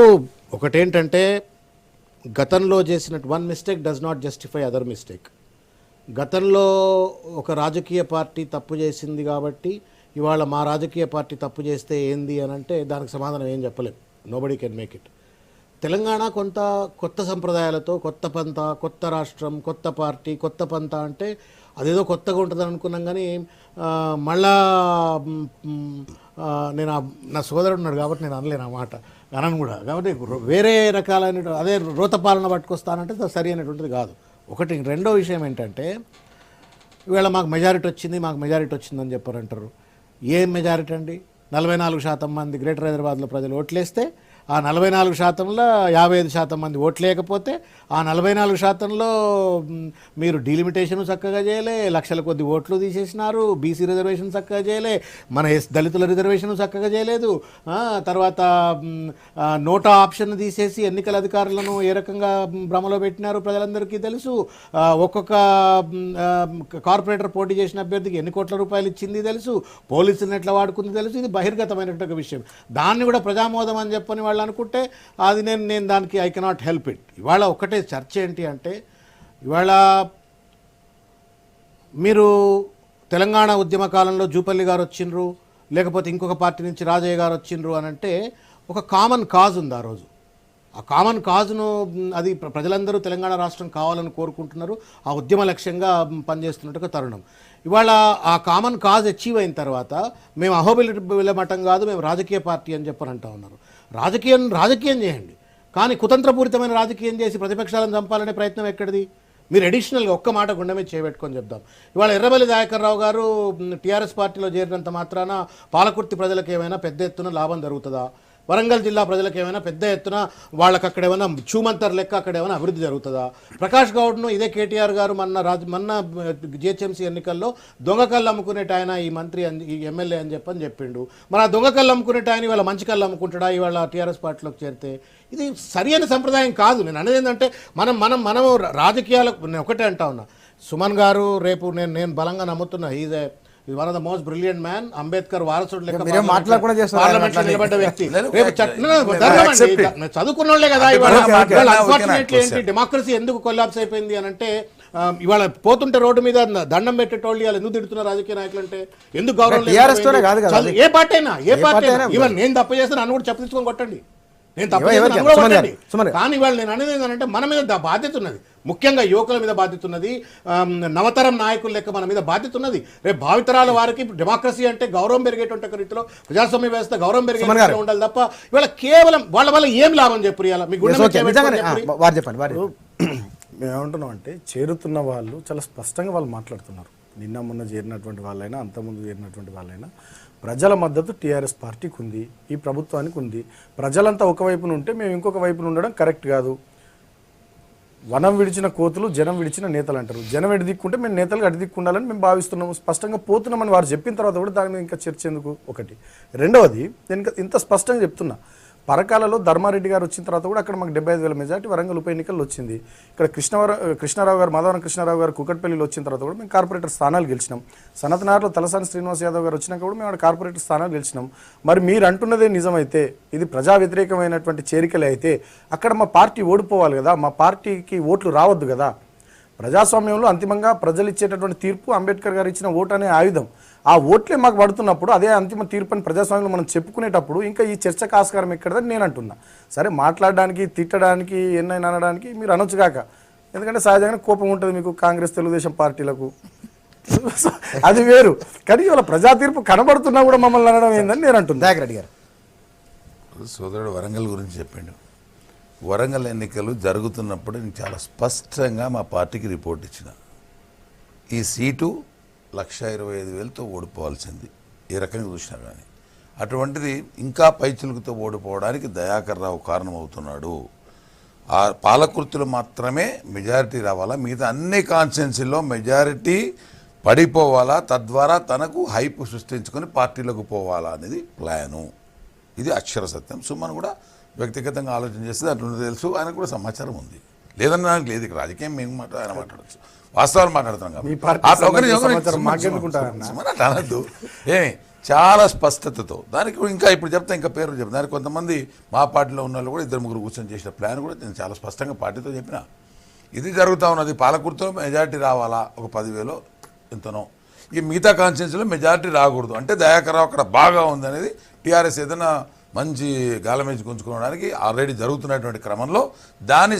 ఒకటేంటంటే గతంలో చేసినట్టు one mistake does not justify other mistake. గతంలో ఒక రాజకీయ పార్టీ తప్పు చేసింది కాబట్టి ఇవాళ మా రాజకీయ పార్టీ తప్పు చేస్తే ఏంది అని అంటే దానికి సమాధానం ఏం చెప్పలేం. Nobody can make it. Telangana కొంత కొత్త సంప్రదాయాలతో, కొత్త పంత, కొత్త రాష్ట్రం, కొత్త పార్టీ, కొత్త పంత అంటే అదేదో కొత్తగా ఉంటుందని అనుకున్నాం. కానీ మళ్ళా నేను నా సోదరుడు ఉన్నాడు కాబట్టి నేను అనలేను ఆ మాట, అనను కూడా. కాబట్టి వేరే రకాలైన అదే రోత పాలన పట్టుకొస్తానంటే సరి అనేటువంటిది కాదు. ఒకటి. రెండో విషయం ఏంటంటే ఇవాళ మాకు మెజారిటీ వచ్చిందని చెప్పారంటారు. ఏం మెజారిటీ అండి? 44% మంది గ్రేటర్ హైదరాబాద్లో ప్రజలు ఓట్లేస్తే ఆ 44%లో 55% మంది ఓట్లేకపోతే ఆ 44%లో మీరు డీలిమిటేషన్ చక్కగా చేయలే, లక్షల కొద్ది ఓట్లు తీసేసినారు, బీసీ రిజర్వేషన్ చక్కగా చేయలే, మన దళితుల రిజర్వేషన్ చక్కగా చేయలేదు. తర్వాత నోటా ఆప్షన్ తీసేసి ఎన్నికల అధికారులను ఏ రకంగా భ్రమలో పెట్టినారు ప్రజలందరికీ తెలుసు. ఒక్కొక్క కార్పొరేటర్ పోటీ చేసిన అభ్యర్థికి ఎన్ని కోట్ల రూపాయలు ఇచ్చింది తెలుసు, పోలీసులను ఎట్లా వాడుకుంది తెలుసు. ఇది బహిర్గతమైనటువంటి విషయం. దాన్ని కూడా ప్రజామోదం అని చెప్పని వాళ్ళు అనుకుంటే అది నేను దానికి ఐ కెనాట్ హెల్ప్ ఇట్. ఇవాళ ఒకటే చర్చ ఏంటి అంటే ఇవాళ మీరు తెలంగాణ ఉద్యమ కాలంలో జూపల్లి గారు వచ్చిండ్రు, లేకపోతే ఇంకొక పార్టీ నుంచి రాజయ్య గారు వచ్చిండ్రు అని అంటే ఒక కామన్ కాజ్ ఉంది ఆ రోజు. ఆ కామన్ కాజ్ను అది ప్రజలందరూ తెలంగాణ రాష్ట్రం కావాలని కోరుకుంటున్నారు. ఆ ఉద్యమ లక్ష్యంగా పనిచేస్తున్నట్టు తరుణం. ఇవాళ ఆ కామన్ కాజ్ అచీవ్ అయిన తర్వాత మేము అహోబిల మఠం కాదు, మేము రాజకీయ పార్టీ అని చెప్పని అంటూ ఉన్నారు. రాజకీయం చేయండి, కానీ కుతంత్రపూరితమైన రాజకీయం చేసి ప్రతిపక్షాలను చంపాలనే ప్రయత్నం ఎక్కడిది? మీరు అడిషనల్గా ఒక్క మాట గుండె మీద చేయబెట్టుకొని చెప్దాం. ఇవాళ ఎర్రబెల్లి దయాకర్ రావు గారు టీఆర్ఎస్ పార్టీలో చేరినంత మాత్రాన పాలకుర్తి ప్రజలకు ఏమైనా పెద్ద ఎత్తున లాభం జరుగుతుందా? వరంగల్ జిల్లా ప్రజలకు ఏమైనా పెద్ద ఎత్తున వాళ్ళకి అక్కడ ఏమైనా చూమంతర్ లెక్క అక్కడ ఏమైనా అభివృద్ధి జరుగుతుందా? ప్రకాష్ గౌడ్ను ఇదే కేటీఆర్ గారు మొన్న జిహెచ్ఎంసీ ఎన్నికల్లో దొంగ కళ్ళు అమ్ముకునేట ఆయన ఈ మంత్రి ఈ ఎమ్మెల్యే అని చెప్పిండు. మరి ఆ దొంగ కళ్ళు అమ్ముకునేట ఆయన ఇవాళ మంచి కళ్ళు అమ్ముకుంటాడా ఇవాళ టీఆర్ఎస్ పార్టీలోకి చేరితే? ఇది సరి అయిన సంప్రదాయం కాదు. నేను అనేది ఏంటంటే మనం రాజకీయాలకు నేను ఒకటే అంటా ఉన్నా. సుమన్ గారు రేపు నేను బలంగా నమ్ముతున్నా is one of the most brilliant man. Ambedkar వారసుడు లెక్క పార్లమెంట్లో నిలబడ్డ వ్యక్తి. రేపు చదువుకున్నోళ్లే కదా. అన్ఫార్చునేట్లీ ఏంటి డెమోక్రసీ ఎందుకు కొలాప్స్ అయిపోయింది అని అంటే ఇవాళ పోతుంటే రోడ్డు మీద దండం పెట్టేటోళ్ళు ఇవాళ ఎందుకు తిడుతున్నారు రాజకీయ నాయకులు అంటే? ఎందుకు గౌరవం? ఏ పార్టీ అయినా ఇవాళ నేను తప్పు చేస్తే నన్ను కూడా చెప్పు కొట్టండి, నేను తప్పు చేస్తాను. కానీ ఇవాళ నేను అనేది ఏంటంటే మన మీద బాధ్యత ఉన్నది, ముఖ్యంగా యువకుల మీద బాధ్యత ఉన్నది, నవతరం నాయకుల లెక్క మన మీద బాధ్యత ఉన్నది. రేపు భావితరాల వారికి డెమోక్రసీ అంటే గౌరవం పెరిగేటువంటి రీతిలో ప్రజాస్వామ్య వ్యవస్థ గౌరవం పెరిగే ఉండాలి తప్ప ఇవాళ కేవలం వాళ్ళ వల్ల ఏం లాభం చెప్పు ఇవాళ మీకు
మేమేమంటున్నాం అంటే చేరుతున్న వాళ్ళు చాలా స్పష్టంగా వాళ్ళు మాట్లాడుతున్నారు. నిన్న మొన్న చేరినటువంటి వాళ్ళైనా అంతకుముందు చేరినటువంటి వాళ్ళైనా ప్రజల మద్దతు టీఆర్ఎస్ పార్టీకి ఉంది, ఈ ప్రభుత్వానికి ఉంది. ప్రజలంతా ఒకవైపున ఉంటే మేము ఇంకొక వైపున ఉండడం కరెక్ట్ కాదు. వనం విడిచిన కోతులు జనం విడిచిన నేతలు అంటారు. జనం ఎడిదిక్కుంటే మేము నేతలు అడిదిక్కుండాలని మేము భావిస్తున్నాము. స్పష్టంగా పోతున్నామని వారు చెప్పిన తర్వాత కూడా దాని మీద ఇంకా చర్చ ఎందుకు? ఒకటి. రెండవది, నేను ఇంత స్పష్టంగా చెప్తున్నా, పరకాలలో ధర్మారెడ్డి గారు వచ్చిన తర్వాత కూడా అక్కడ మాకు 75,000 మెజార్టీ వరంగల్ ఉప ఎన్నికల్లో వచ్చింది. ఇక్కడ కృష్ణారావు గారు మాధవరం కృష్ణారావు గారు కుకట్పల్లిలో వచ్చిన తర్వాత కూడా మేము కార్పొరేటర్ స్థానాలు గెలిచినాం. సనత్నగర్లో తలసాని శ్రీనివాస్ యాదవ్ గారు వచ్చినాక కూడా మేము కార్పొరేటర్ స్థానాలు గెలిచినాం. మరి మీరు అంటున్నదే నిజమైతే, ఇది ప్రజా వ్యతిరేకమైనటువంటి చేరికలే అయితే అక్కడ మా పార్టీ ఓడిపోవాలి కదా, మా పార్టీకి ఓట్లు రావద్దు కదా. ప్రజాస్వామ్యంలో అంతిమంగా ప్రజలు ఇచ్చేటటువంటి తీర్పు అంబేద్కర్ గారు ఇచ్చిన ఓటు అనే ఆయుధం. ఆ ఓట్లే మాకు పడుతున్నప్పుడు అదే అంతిమ తీర్పు అని ప్రజాస్వామ్యంలో మనం చెప్పుకునేటప్పుడు ఇంకా ఈ చర్చకు ఆస్కారం ఎక్కడదని నేను అంటున్నా. సరే, మాట్లాడడానికి తిట్టడానికి ఎన్నైనా అనడానికి మీరు అనొచ్చుగాక, ఎందుకంటే సహజంగానే కోపం ఉంటుంది మీకు కాంగ్రెస్ తెలుగుదేశం పార్టీలకు. అది వేరు. కానీ ఇవాళ ప్రజా తీర్పు కనబడుతున్నా కూడా మమ్మల్ని అనడం ఏందని నేను అంటున్నా.
దయాకర్ రెడ్డి గారు
సోదరుడు వరంగల్ గురించి చెప్పిండు. వరంగల్ ఎన్నికలు జరుగుతున్నప్పుడు నేను చాలా స్పష్టంగా మా పార్టీకి రిపోర్ట్ ఇచ్చిన, ఈ సీటు 1,25,000తో ఓడిపోవాల్సింది ఏ రకంగా చూసినా కానీ. అటువంటిది ఇంకా పైచులుకుతో ఓడిపోవడానికి దయాకర్ రావు కారణమవుతున్నాడు. ఆ పాలకుర్తులు మాత్రమే మెజారిటీ రావాలా, మిగతా అన్ని కాన్స్టిట్యున్సీల్లో మెజారిటీ పడిపోవాలా, తద్వారా తనకు హైప్ సృష్టించుకొని పార్టీలోకి పోవాలా అనేది ప్లాను. ఇది అక్షర సత్యం. సుమన్ కూడా వ్యక్తిగతంగా ఆలోచన చేస్తే అట్లా తెలుసు, ఆయనకు కూడా సమాచారం ఉంది. లేదన్న నాకు లేదు, ఇక్కడ రాజకీయం మేము ఆయన మాట్లాడచ్చు, వాస్తవాలు మాట్లాడుతున్నాం
మీ పార్టీ సమాచారం మాకెందుకుంటారన్న?
సుమన్ అట్లా అనద్దు. ఏమి చాలా స్పష్టతతో దానికి ఇంకా ఇప్పుడు చెప్తా, ఇంకా పేరు చెప్తా. దానికి కొంతమంది మా పార్టీలో ఉన్న వాళ్ళు కూడా 2-3 కూర్చొని చేసిన ప్లాన్ కూడా నేను చాలా స్పష్టంగా పార్టీతో చెప్పిన. ఇది జరుగుతూ ఉన్నది. పాలకుర్తిలో మెజారిటీ రావాలా, ఒక 10,000 ఎంతనో. ఈ మిగతా కాన్స్టిట్యున్సీలో మెజారిటీ రాకూడదు అంటే దయాకర్ రావు అక్కడ బాగా ఉందనేది టీఆర్ఎస్ ఏదైనా మంచి గాలమేజ్ గుంజుకోవడానికి ఆల్రెడీ జరుగుతున్నటువంటి క్రమంలో దాన్ని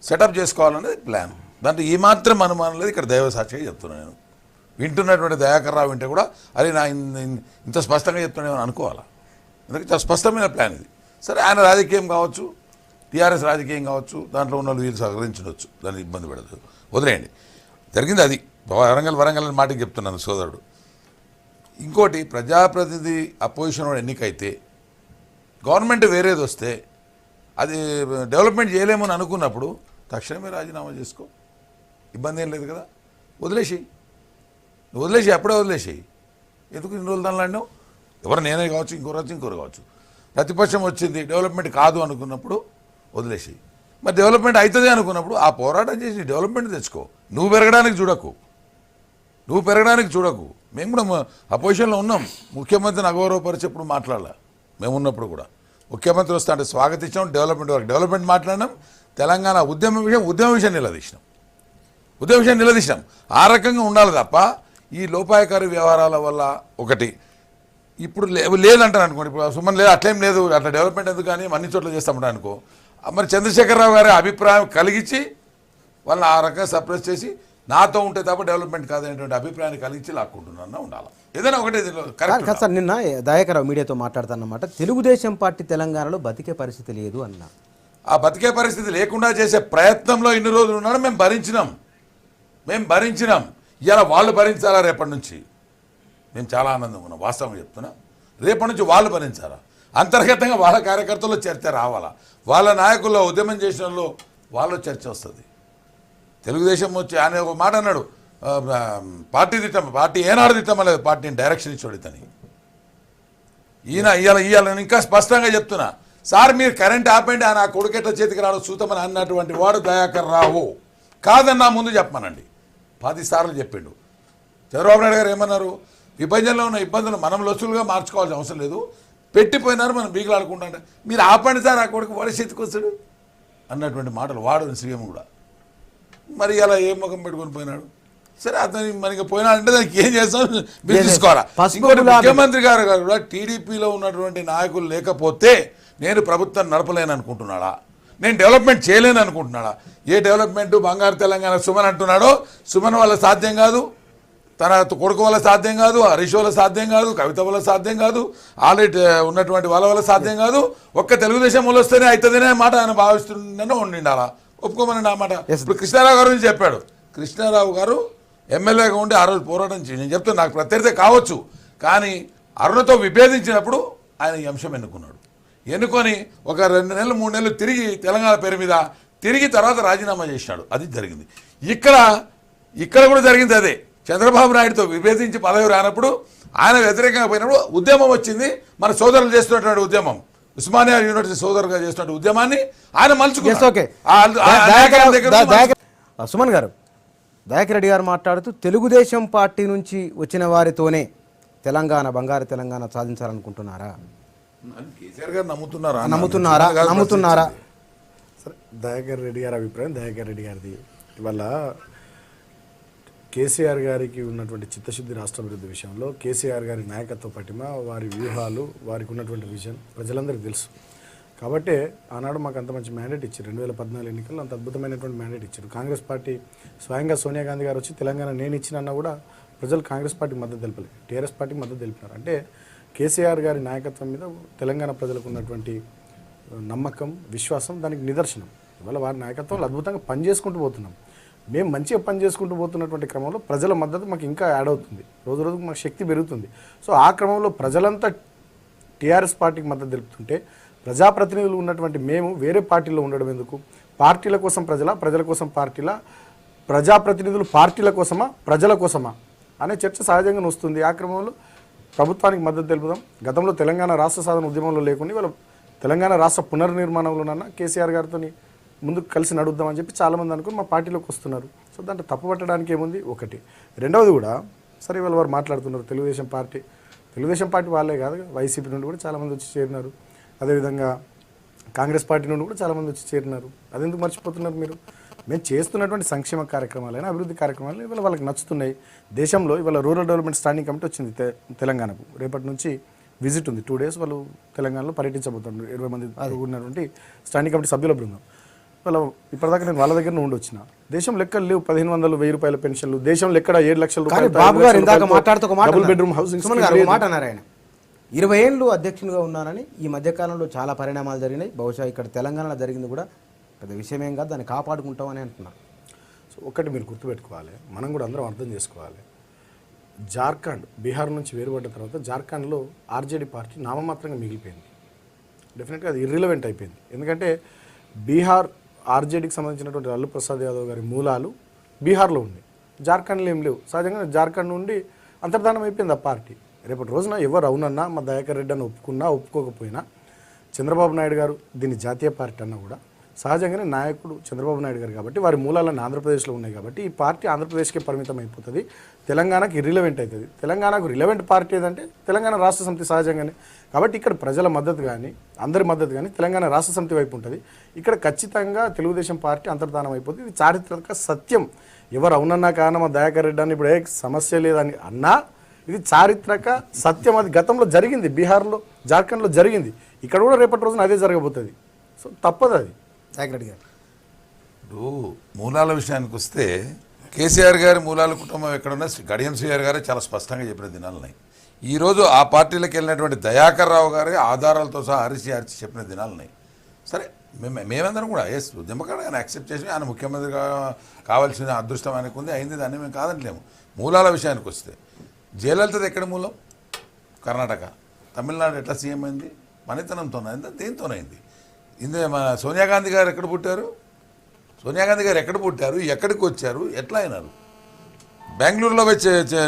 సెటప్ చేసుకోవాలనేది ప్లాన్. దాంట్లో ఏమాత్రం అనుమానం లేదు. ఇక్కడ దైవ సాక్షిగా చెప్తున్నాను. నేను వింటున్నటువంటి దయాకర్ రావు వింటే కూడా అరే నా ఇంత స్పష్టంగా చెప్తున్నామని అనుకోవాలా. ఎందుకంటే చాలా స్పష్టమైన ప్లాన్ ఇది. సరే, ఆయన రాజకీయం కావచ్చు, టీఆర్ఎస్ రాజకీయం కావచ్చు, దాంట్లో ఉన్న వాళ్ళు వీళ్ళు సహకరించవచ్చు, దాన్ని ఇబ్బంది పెడదు, వదిలేయండి. జరిగింది అది. వరంగల్ అని మాటకి చెప్తున్నాను సోదరుడు. ఇంకోటి, ప్రజాప్రతినిధి అపోజిషన్ ఎన్నికైతే గవర్నమెంట్ వేరేది వస్తే అది డెవలప్మెంట్ చేయలేమని అనుకున్నప్పుడు తక్షణమే రాజీనామా చేసుకో, ఇబ్బంది ఏం లేదు కదా. వదిలేసి అప్పుడే వదిలేసేయి. ఎందుకు ఇన్ని రోజులు దానిలాడినావు? ఎవరు నేనే కావచ్చు, ఇంకోరు కావచ్చు. ప్రతిపక్షం వచ్చింది, డెవలప్మెంట్ కాదు అనుకున్నప్పుడు వదిలేసేయి. మరి డెవలప్మెంట్ అవుతుంది అనుకున్నప్పుడు ఆ పోరాటం చేసి డెవలప్మెంట్ తెచ్చుకో. నువ్వు పెరగడానికి చూడకు. మేము కూడా అపోజిషన్లో ఉన్నాం. ముఖ్యమంత్రిని అగౌరవపరిచేప్పుడు మాట్లాడాల. మేము ఉన్నప్పుడు కూడా ముఖ్యమంత్రి వస్తా అంటే స్వాగతించాం. డెవలప్మెంట్ మాట్లాడినాం. తెలంగాణ ఉద్యమ విషయం నిలదీసినాం. ఆ రకంగా ఉండాలి తప్ప ఈ లోపాయకారి వ్యవహారాల వల్ల ఒకటి ఇప్పుడు లేదంటాను అనుకోండి. ఇప్పుడు సుమన్ లేదు, అట్లేం లేదు, అట్లా డెవలప్మెంట్ ఎందుకు కానీ అన్ని చోట్ల చేస్తామంటా అనుకో. మరి చంద్రశేఖరరావు గారి అభిప్రాయం కలిగించి వాళ్ళని ఆ రకంగా సప్రెస్ చేసి నాతో ఉంటే తప్ప డెవలప్మెంట్ కాదనేటువంటి అభిప్రాయాన్ని కలిగించి లాక్కుంటున్నా ఉండాలి. ఏదైనా ఒకటి కరెక్ట్.
సార్, నిన్న దయాకర్ రావు మీడియాతో మాట్లాడుతున్నమాట, తెలుగుదేశం పార్టీ తెలంగాణలో బతికే పరిస్థితి లేదు అన్న.
ఆ బతికే పరిస్థితి లేకుండా చేసే ప్రయత్నంలో ఇన్ని రోజులు ఉన్నాడు. మేము భరించినాం. ఇలా వాళ్ళు భరించాలా? రేపటి నుంచి మేము చాలా ఆనందంగా ఉన్నాం. వాస్తవం చెప్తున్నా. రేపటి నుంచి వాళ్ళు భరించాలా? అంతర్గతంగా వాళ్ళ కార్యకర్తల్లో చర్చ రావాలా? వాళ్ళ నాయకుల్లో ఉద్యమం చేసిన వాళ్ళు చర్చ వస్తుంది. తెలుగుదేశం వచ్చి ఆయన ఒక మాట అన్నాడు, పార్టీ ఏనాడు తిట్టమలేదు, పార్టీని డైరెక్షన్ ఇచ్చాడు ఇతని. ఇవాళ ఇంకా స్పష్టంగా చెప్తున్నా, సార్ మీరు కరెంట్ ఆపండి, ఆయన ఆ కొడుకెట్ల చేతికి రావడం చూద్దామని అన్నటువంటి వాడు దయాకర్ రావు కాదన్నా ముందు చెప్పమనండి. 10 సార్లు చెప్పిండు. చంద్రబాబు నాయుడు గారు ఏమన్నారు, విభజనలో ఉన్న ఇబ్బందులు మనం లొసులుగా మార్చుకోవాల్సిన అవసరం లేదు, పెట్టిపోయినారు మనం బీగలాడుకుంటా, మీరు ఆపండి సార్, ఆ కొడుకు వాడి చేతికి వస్తాడు అన్నటువంటి మాటలు వాడు సీఎం కూడా. మరి అలా ఏ ముఖం పెట్టుకొని పోయినాడు? సరే, అతని మనకి పోయినాడంటే దానికి ఏం చేస్తాం మీరు తీసుకోవాలా. ఇంకోటి, ముఖ్యమంత్రి గారు కూడా టీడీపీలో ఉన్నటువంటి నాయకులు లేకపోతే నేను ప్రభుత్వం నడపలేను అనుకుంటున్నాడా? నేను డెవలప్మెంట్ చేయలేను అనుకుంటున్నాడా? ఏ డెవలప్మెంట్ బంగారు తెలంగాణ సుమన్ అంటున్నాడో, సుమన్ వల్ల సాధ్యం కాదు, తన కొడుకు వల్ల సాధ్యం కాదు, హరీష్ వల్ల సాధ్యం కాదు, కవిత వల్ల సాధ్యం కాదు, ఆల్రెడీ ఉన్నటువంటి వాళ్ళ వల్ల సాధ్యం కాదు. ఒక్క తెలుగుదేశం వల్ల వస్తేనే అవుతుందనే మాట ఆయన భావిస్తుండనే ఉండిండాలా, ఒప్పుకోమని ఆ మాట. ఇప్పుడు కృష్ణారావు గారు నుంచి చెప్పాడు. కృష్ణారావు గారు ఎమ్మెల్యేగా ఉండి ఆ రోజు పోరాటం చేసి, నేను చెప్తాను, నాకు ప్రత్యర్థి కావచ్చు, కానీ అరుణతో విభేదించినప్పుడు ఆయన ఈ అంశం ఎన్నుకొని ఒక 2 నెలలు 3 నెలలు తిరిగి తెలంగాణ పేరు మీద తిరిగి తర్వాత రాజీనామా చేసినాడు. అది జరిగింది. ఇక్కడ కూడా జరిగింది అదే. చంద్రబాబు నాయుడుతో విభేదించి పదవి రానప్పుడు ఆయన వ్యతిరేకంగా పోయినప్పుడు ఉద్యమం వచ్చింది. మన సోదరులు చేస్తున్నటువంటి ఉద్యమం, ఉస్మానియా యూనివర్సిటీ సోదరుగా చేస్తున్న ఉద్యమాన్ని ఆయన మలుచుకున్నారు.
సుమన్ గారు, దయాకర్ రెడ్డి గారు మాట్లాడుతూ తెలుగుదేశం పార్టీ నుంచి వచ్చిన వారితోనే తెలంగాణ, బంగారు తెలంగాణ సాధించాలనుకుంటున్నారా?
కేసీఆర్ గారు నమ్ముతున్నారా?
సరే, దయాకర్ రెడ్డి గారి అభిప్రాయం దయాకర్ రెడ్డి గారిది. ఇవాళ కేసీఆర్ గారికి ఉన్నటువంటి చిత్తశుద్ధి రాష్ట్ర అభివృద్ధి విషయంలో, కేసీఆర్ గారి నాయకత్వ పటిమ, వారి వ్యూహాలు, వారికి ఉన్నటువంటి విజన్ ప్రజలందరికీ తెలుసు. కాబట్టి ఆనాడు మాకు అంత మంచి మ్యాండేట్ ఇచ్చారు. 2014 ఎన్నికల్లో అంత అద్భుతమైనటువంటి మ్యాండేట్ ఇచ్చారు. కాంగ్రెస్ పార్టీ స్వయంగా సోనియా గాంధీ గారు వచ్చి తెలంగాణ నేను ఇచ్చినన్నా కూడా ప్రజలు కాంగ్రెస్ పార్టీకి మద్దతు తెలపలేదు, టీఆర్ఎస్ పార్టీకి మద్దతు తెలిపినారు. అంటే కేసీఆర్ గారి నాయకత్వం మీద తెలంగాణ ప్రజలకు ఉన్నటువంటి నమ్మకం, విశ్వాసం దానికి నిదర్శనం. ఇవాళ వారి నాయకత్వంలో అద్భుతంగా పనిచేసుకుంటూ పోతున్నాం. మేము మంచిగా పనిచేసుకుంటూ పోతున్నటువంటి క్రమంలో ప్రజల మద్దతు మాకు ఇంకా యాడ్ అవుతుంది, రోజు రోజుకు మాకు శక్తి పెరుగుతుంది. సో ఆ క్రమంలో ప్రజలంతా టీఆర్ఎస్ పార్టీకి మద్దతు తెలుపుతుంటే ప్రజాప్రతినిధులు ఉన్నటువంటి మేము వేరే పార్టీలో ఉండడం ఎందుకు? పార్టీల కోసం ప్రజల, ప్రజల కోసం పార్టీల, ప్రజాప్రతినిధులు పార్టీల కోసమా ప్రజల కోసమా అనే చర్చ సహజంగా వస్తుంది. ఆ క్రమంలో ప్రభుత్వానికి మద్దతు తెలుపుదాం. గతంలో తెలంగాణ రాష్ట్ర సాధన ఉద్యమంలో లేకుండా ఇవాళ తెలంగాణ రాష్ట్ర పునర్నిర్మాణంలోనన్నా కేసీఆర్ గారితో ముందుకు కలిసి నడుద్దామని చెప్పి చాలామంది అనుకుని మా పార్టీలోకి వస్తున్నారు. సో దాంట్లో తప్పు పట్టడానికి ఏముంది? ఒకటి. రెండవది కూడా సరే ఇవాళ వారు మాట్లాడుతున్నారు తెలుగుదేశం పార్టీ వాళ్ళే కాదు, వైసీపీ నుండి కూడా చాలామంది వచ్చి చేరినారు, అదేవిధంగా కాంగ్రెస్ పార్టీ నుండి కూడా చాలామంది వచ్చి చేరినారు. అదెందుకు మర్చిపోతున్నారు మీరు? మేము చేస్తున్నటువంటి సంక్షేమ కార్యక్రమాలైనా అభివృద్ధి కార్యక్రమాలు ఇవాళ వాళ్ళకి నచ్చుతున్నాయి. దేశంలో ఇవాళ రూరల్ డెవలప్మెంట్ స్టాండింగ్ కమిటీ వచ్చింది తెలంగాణకు. రేపటి నుంచి విజిట్ ఉంది, 2 days వాళ్ళు తెలంగాణలో పర్యటించబోతున్నారు. 20 మంది ఉన్నటువంటి స్టాండింగ్ కమిటీ సభ్యుల బృందం. వాళ్ళ ఇప్పటిదాకా నేను వాళ్ళ దగ్గర నుండి వచ్చిన. దేశం లెక్కలు లేవు, 1500, 1000 రూపాయల పెన్షన్లు. దేశంలో ఎక్కడ 7 లక్షల రూపాయలు
బాబు గారు ఇందాక మాట్లాడుతూ ఒక మాట
డబుల్ బెడ్రూమ్ హౌసింగ్
మాట అన్నారు. ఆయన 20 ఏళ్ళు అధ్యక్షునిగా ఉన్నానని, ఈ మధ్యకాలంలో చాలా పరిణామాలు జరిగినాయి, బహుశా ఇక్కడ తెలంగాణలో జరిగింది కూడా పెద్ద విషయమేం కాదు, దాన్ని కాపాడుకుంటామని అంటున్నారు.
సో ఒకటి మీరు గుర్తుపెట్టుకోవాలి, మనం కూడా అందరం అర్థం చేసుకోవాలి. జార్ఖండ్, బీహార్ నుంచి వేరుపడ్డ తర్వాత జార్ఖండ్లో ఆర్జేడీ పార్టీ నామమాత్రంగా మిగిలిపోయింది. డెఫినెట్గా అది ఇర్రిలవెంట్ అయిపోయింది. ఎందుకంటే బీహార్ ఆర్జేడీకి సంబంధించినటువంటి లాలూ ప్రసాద్ యాదవ్ గారి మూలాలు బీహార్లో ఉంది, జార్ఖండ్లో ఏం లేవు. సహజంగా జార్ఖండ్ నుండి అంతర్ధానం అయిపోయింది ఆ పార్టీ. రేపటి రోజున ఎవరు అవునన్నా, మా దయాకర్ రెడ్డి అని ఒప్పుకున్నా ఒప్పుకోకపోయినా, చంద్రబాబు నాయుడు గారు దీన్ని జాతీయ పార్టీ అన్నా కూడా సహజంగానే నాయకుడు చంద్రబాబు నాయుడు గారు కాబట్టి వారి మూలాలన్నీ ఆంధ్రప్రదేశ్లో ఉన్నాయి కాబట్టి ఈ పార్టీ ఆంధ్రప్రదేశ్కే పరిమితం అయిపోతుంది, తెలంగాణకి ఇర్రిలవెంట్ అవుతుంది. తెలంగాణకు రిలవెంట్ పార్టీ ఏదంటే తెలంగాణ రాష్ట్ర సమితి సహజంగానే. కాబట్టి ఇక్కడ ప్రజల మద్దతు కానీ అందరి మద్దతు కానీ తెలంగాణ రాష్ట్ర సమితి వైపు ఉంటుంది. ఇక్కడ ఖచ్చితంగా తెలుగుదేశం పార్టీ అంతర్ధానం అయిపోతుంది. ఇది చారిత్రక సత్యం. ఎవరు అవునన్నా కానా మా దయాకర్ రెడ్డి అని ఇప్పుడు ఏ సమస్య లేదని అన్నా ఇది చారిత్రక సత్యం. అది గతంలో జరిగింది, బీహార్లో జార్ఖండ్లో జరిగింది, ఇక్కడ కూడా రేపటి రోజున అదే జరగబోతుంది. సో తప్పదు అది.
రెడ్డి గారు
ఇప్పుడు మూలాల విషయానికి వస్తే కేసీఆర్ గారి మూలాల కుటుంబం ఎక్కడున్నా గడియం శ్రీఆర్ గారే చాలా స్పష్టంగా చెప్పిన దినాలున్నాయి. ఈరోజు ఆ పార్టీలకు వెళ్ళినటువంటి దయాకర్ రావు గారే ఆధారాలతో సహా అరిచి చెప్పిన దినాలున్నాయి. సరే మేమందరం కూడా ఎస్ ఉద్యమకాడు ఆయన యాక్సెప్ట్ చేసి ఆయన ముఖ్యమంత్రిగా కావాల్సిన అదృష్టం ఆయనకు ఉంది, అయింది, దాన్ని మేము కాదంటలేము. మూలాల విషయానికి వస్తే జయలలితది ఎక్కడ మూలం? కర్ణాటక. తమిళనాడు ఎట్లా సీఎం అయింది? మనితనంతోనైంది, దేనితోనైంది? మన సోనియా గాంధీ గారు ఎక్కడ పుట్టారు? సోనియా గాంధీ గారు ఎక్కడ పుట్టారు, ఎక్కడికి వచ్చారు, ఎట్లా అయినారు? బెంగళూరులో పోయి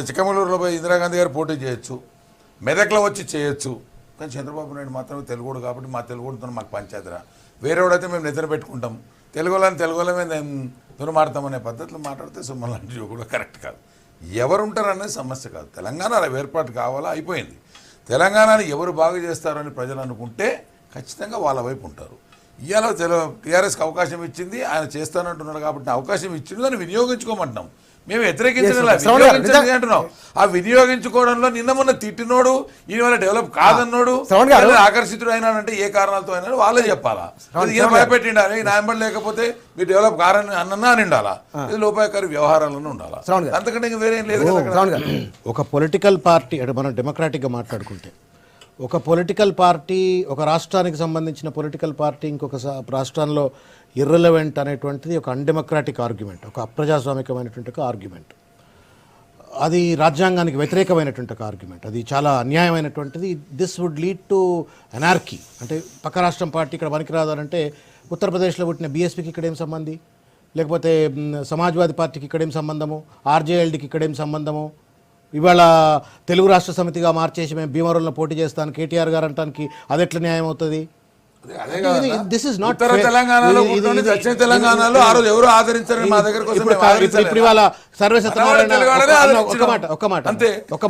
చిక్కమగళూరులో పోయి ఇందిరాగాంధీ గారు పోటీ చేయొచ్చు, మెదక్లో వచ్చి చేయొచ్చు, కానీ చంద్రబాబు నాయుడు మాత్రమే తెలుగుడు కాబట్టి మా తెలుగుడితో మాకు పంచాయతీరా, వేరేవాడైతే మేము నిద్ర పెట్టుకుంటాం, తెలుగులమే దురమాడతామనే పద్ధతిలో మాట్లాడితే సుమ్మలాంటి కూడా కరెక్ట్ కాదు. ఎవరుంటారనేది సమస్య కాదు. తెలంగాణ ఏర్పాటు కావాలా, అయిపోయింది. తెలంగాణని ఎవరు బాగు చేస్తారని ప్రజలు అనుకుంటే ఖచ్చితంగా వాళ్ళ వైపు ఉంటారు. ఇవాళ టీఆర్ఎస్కి అవకాశం ఇచ్చింది, ఆయన చేస్తానంటున్నాడు కాబట్టి అవకాశం ఇచ్చింది, దాన్ని వినియోగించుకోమంటున్నాం. మేము వ్యతిరేకించడం అంటున్నాం. ఆ వినియోగించుకోవడంలో నిన్న మొన్న తిట్టినోడు, ఈయన వల్ల డెవలప్ కాదన్నాడు, ఆకర్షితుడు అయినాడంటే ఏ కారణాలతో అయినాడు వాళ్ళే చెప్పాలా. ఈయన భయపెట్టిండాలి, నాయంబడి లేకపోతే మీరు డెవలప్ కారని అన్నా అని ఉండాలా, ఇది లోపాయకారి వ్యవహారాలను ఉండాలా, అంతకంటే ఇంకా వేరేం లేదు.
ఒక పొలిటికల్ పార్టీ అంటే మనం డెమోక్రాటిక్గా మాట్లాడుకుంటే ఒక పొలిటికల్ పార్టీ, ఒక రాష్ట్రానికి సంబంధించిన పొలిటికల్ పార్టీ ఇంకొక రాష్ట్రంలో ఇర్రెలవెంట్ అనేటువంటిది ఒక అన్డెమోక్రాటిక్ ఆర్గ్యుమెంట్, ఒక అప్రజాస్వామికమైనటువంటి ఒక ఆర్గ్యుమెంట్. అది రాజ్యాంగానికి వ్యతిరేకమైనటువంటి ఒక ఆర్గ్యుమెంట్, అది చాలా అన్యాయమైనటువంటిది. This would lead to anarchy. అంటే పక్క రాష్ట్రం పార్టీ ఇక్కడ పనికిరాదు అంటే ఉత్తరప్రదేశ్లో పుట్టిన బీఎస్పీకి ఇక్కడేం సంబంధి, లేకపోతే సమాజ్వాదీ పార్టీకి ఇక్కడేం సంబంధము, ఆర్జేఎల్డీకి ఇక్కడేం సంబంధము. ఇవాళ తెలుగు రాష్ట్ర సమితిగా మార్చేసి మేము భీమవరంలో పోటీ చేస్తాను కేటీఆర్ గారు అంటానికి అది ఎట్లా న్యాయం అవుతుంది?
ఉత్తర తెలంగాణలో దక్షిణ తెలంగాణలో ఆ రోజు ఎవరు ఆదరించారని మా దగ్గర
ఇప్పుడు ఇవాళ సర్వే సత్యనారాయణ ఒక్క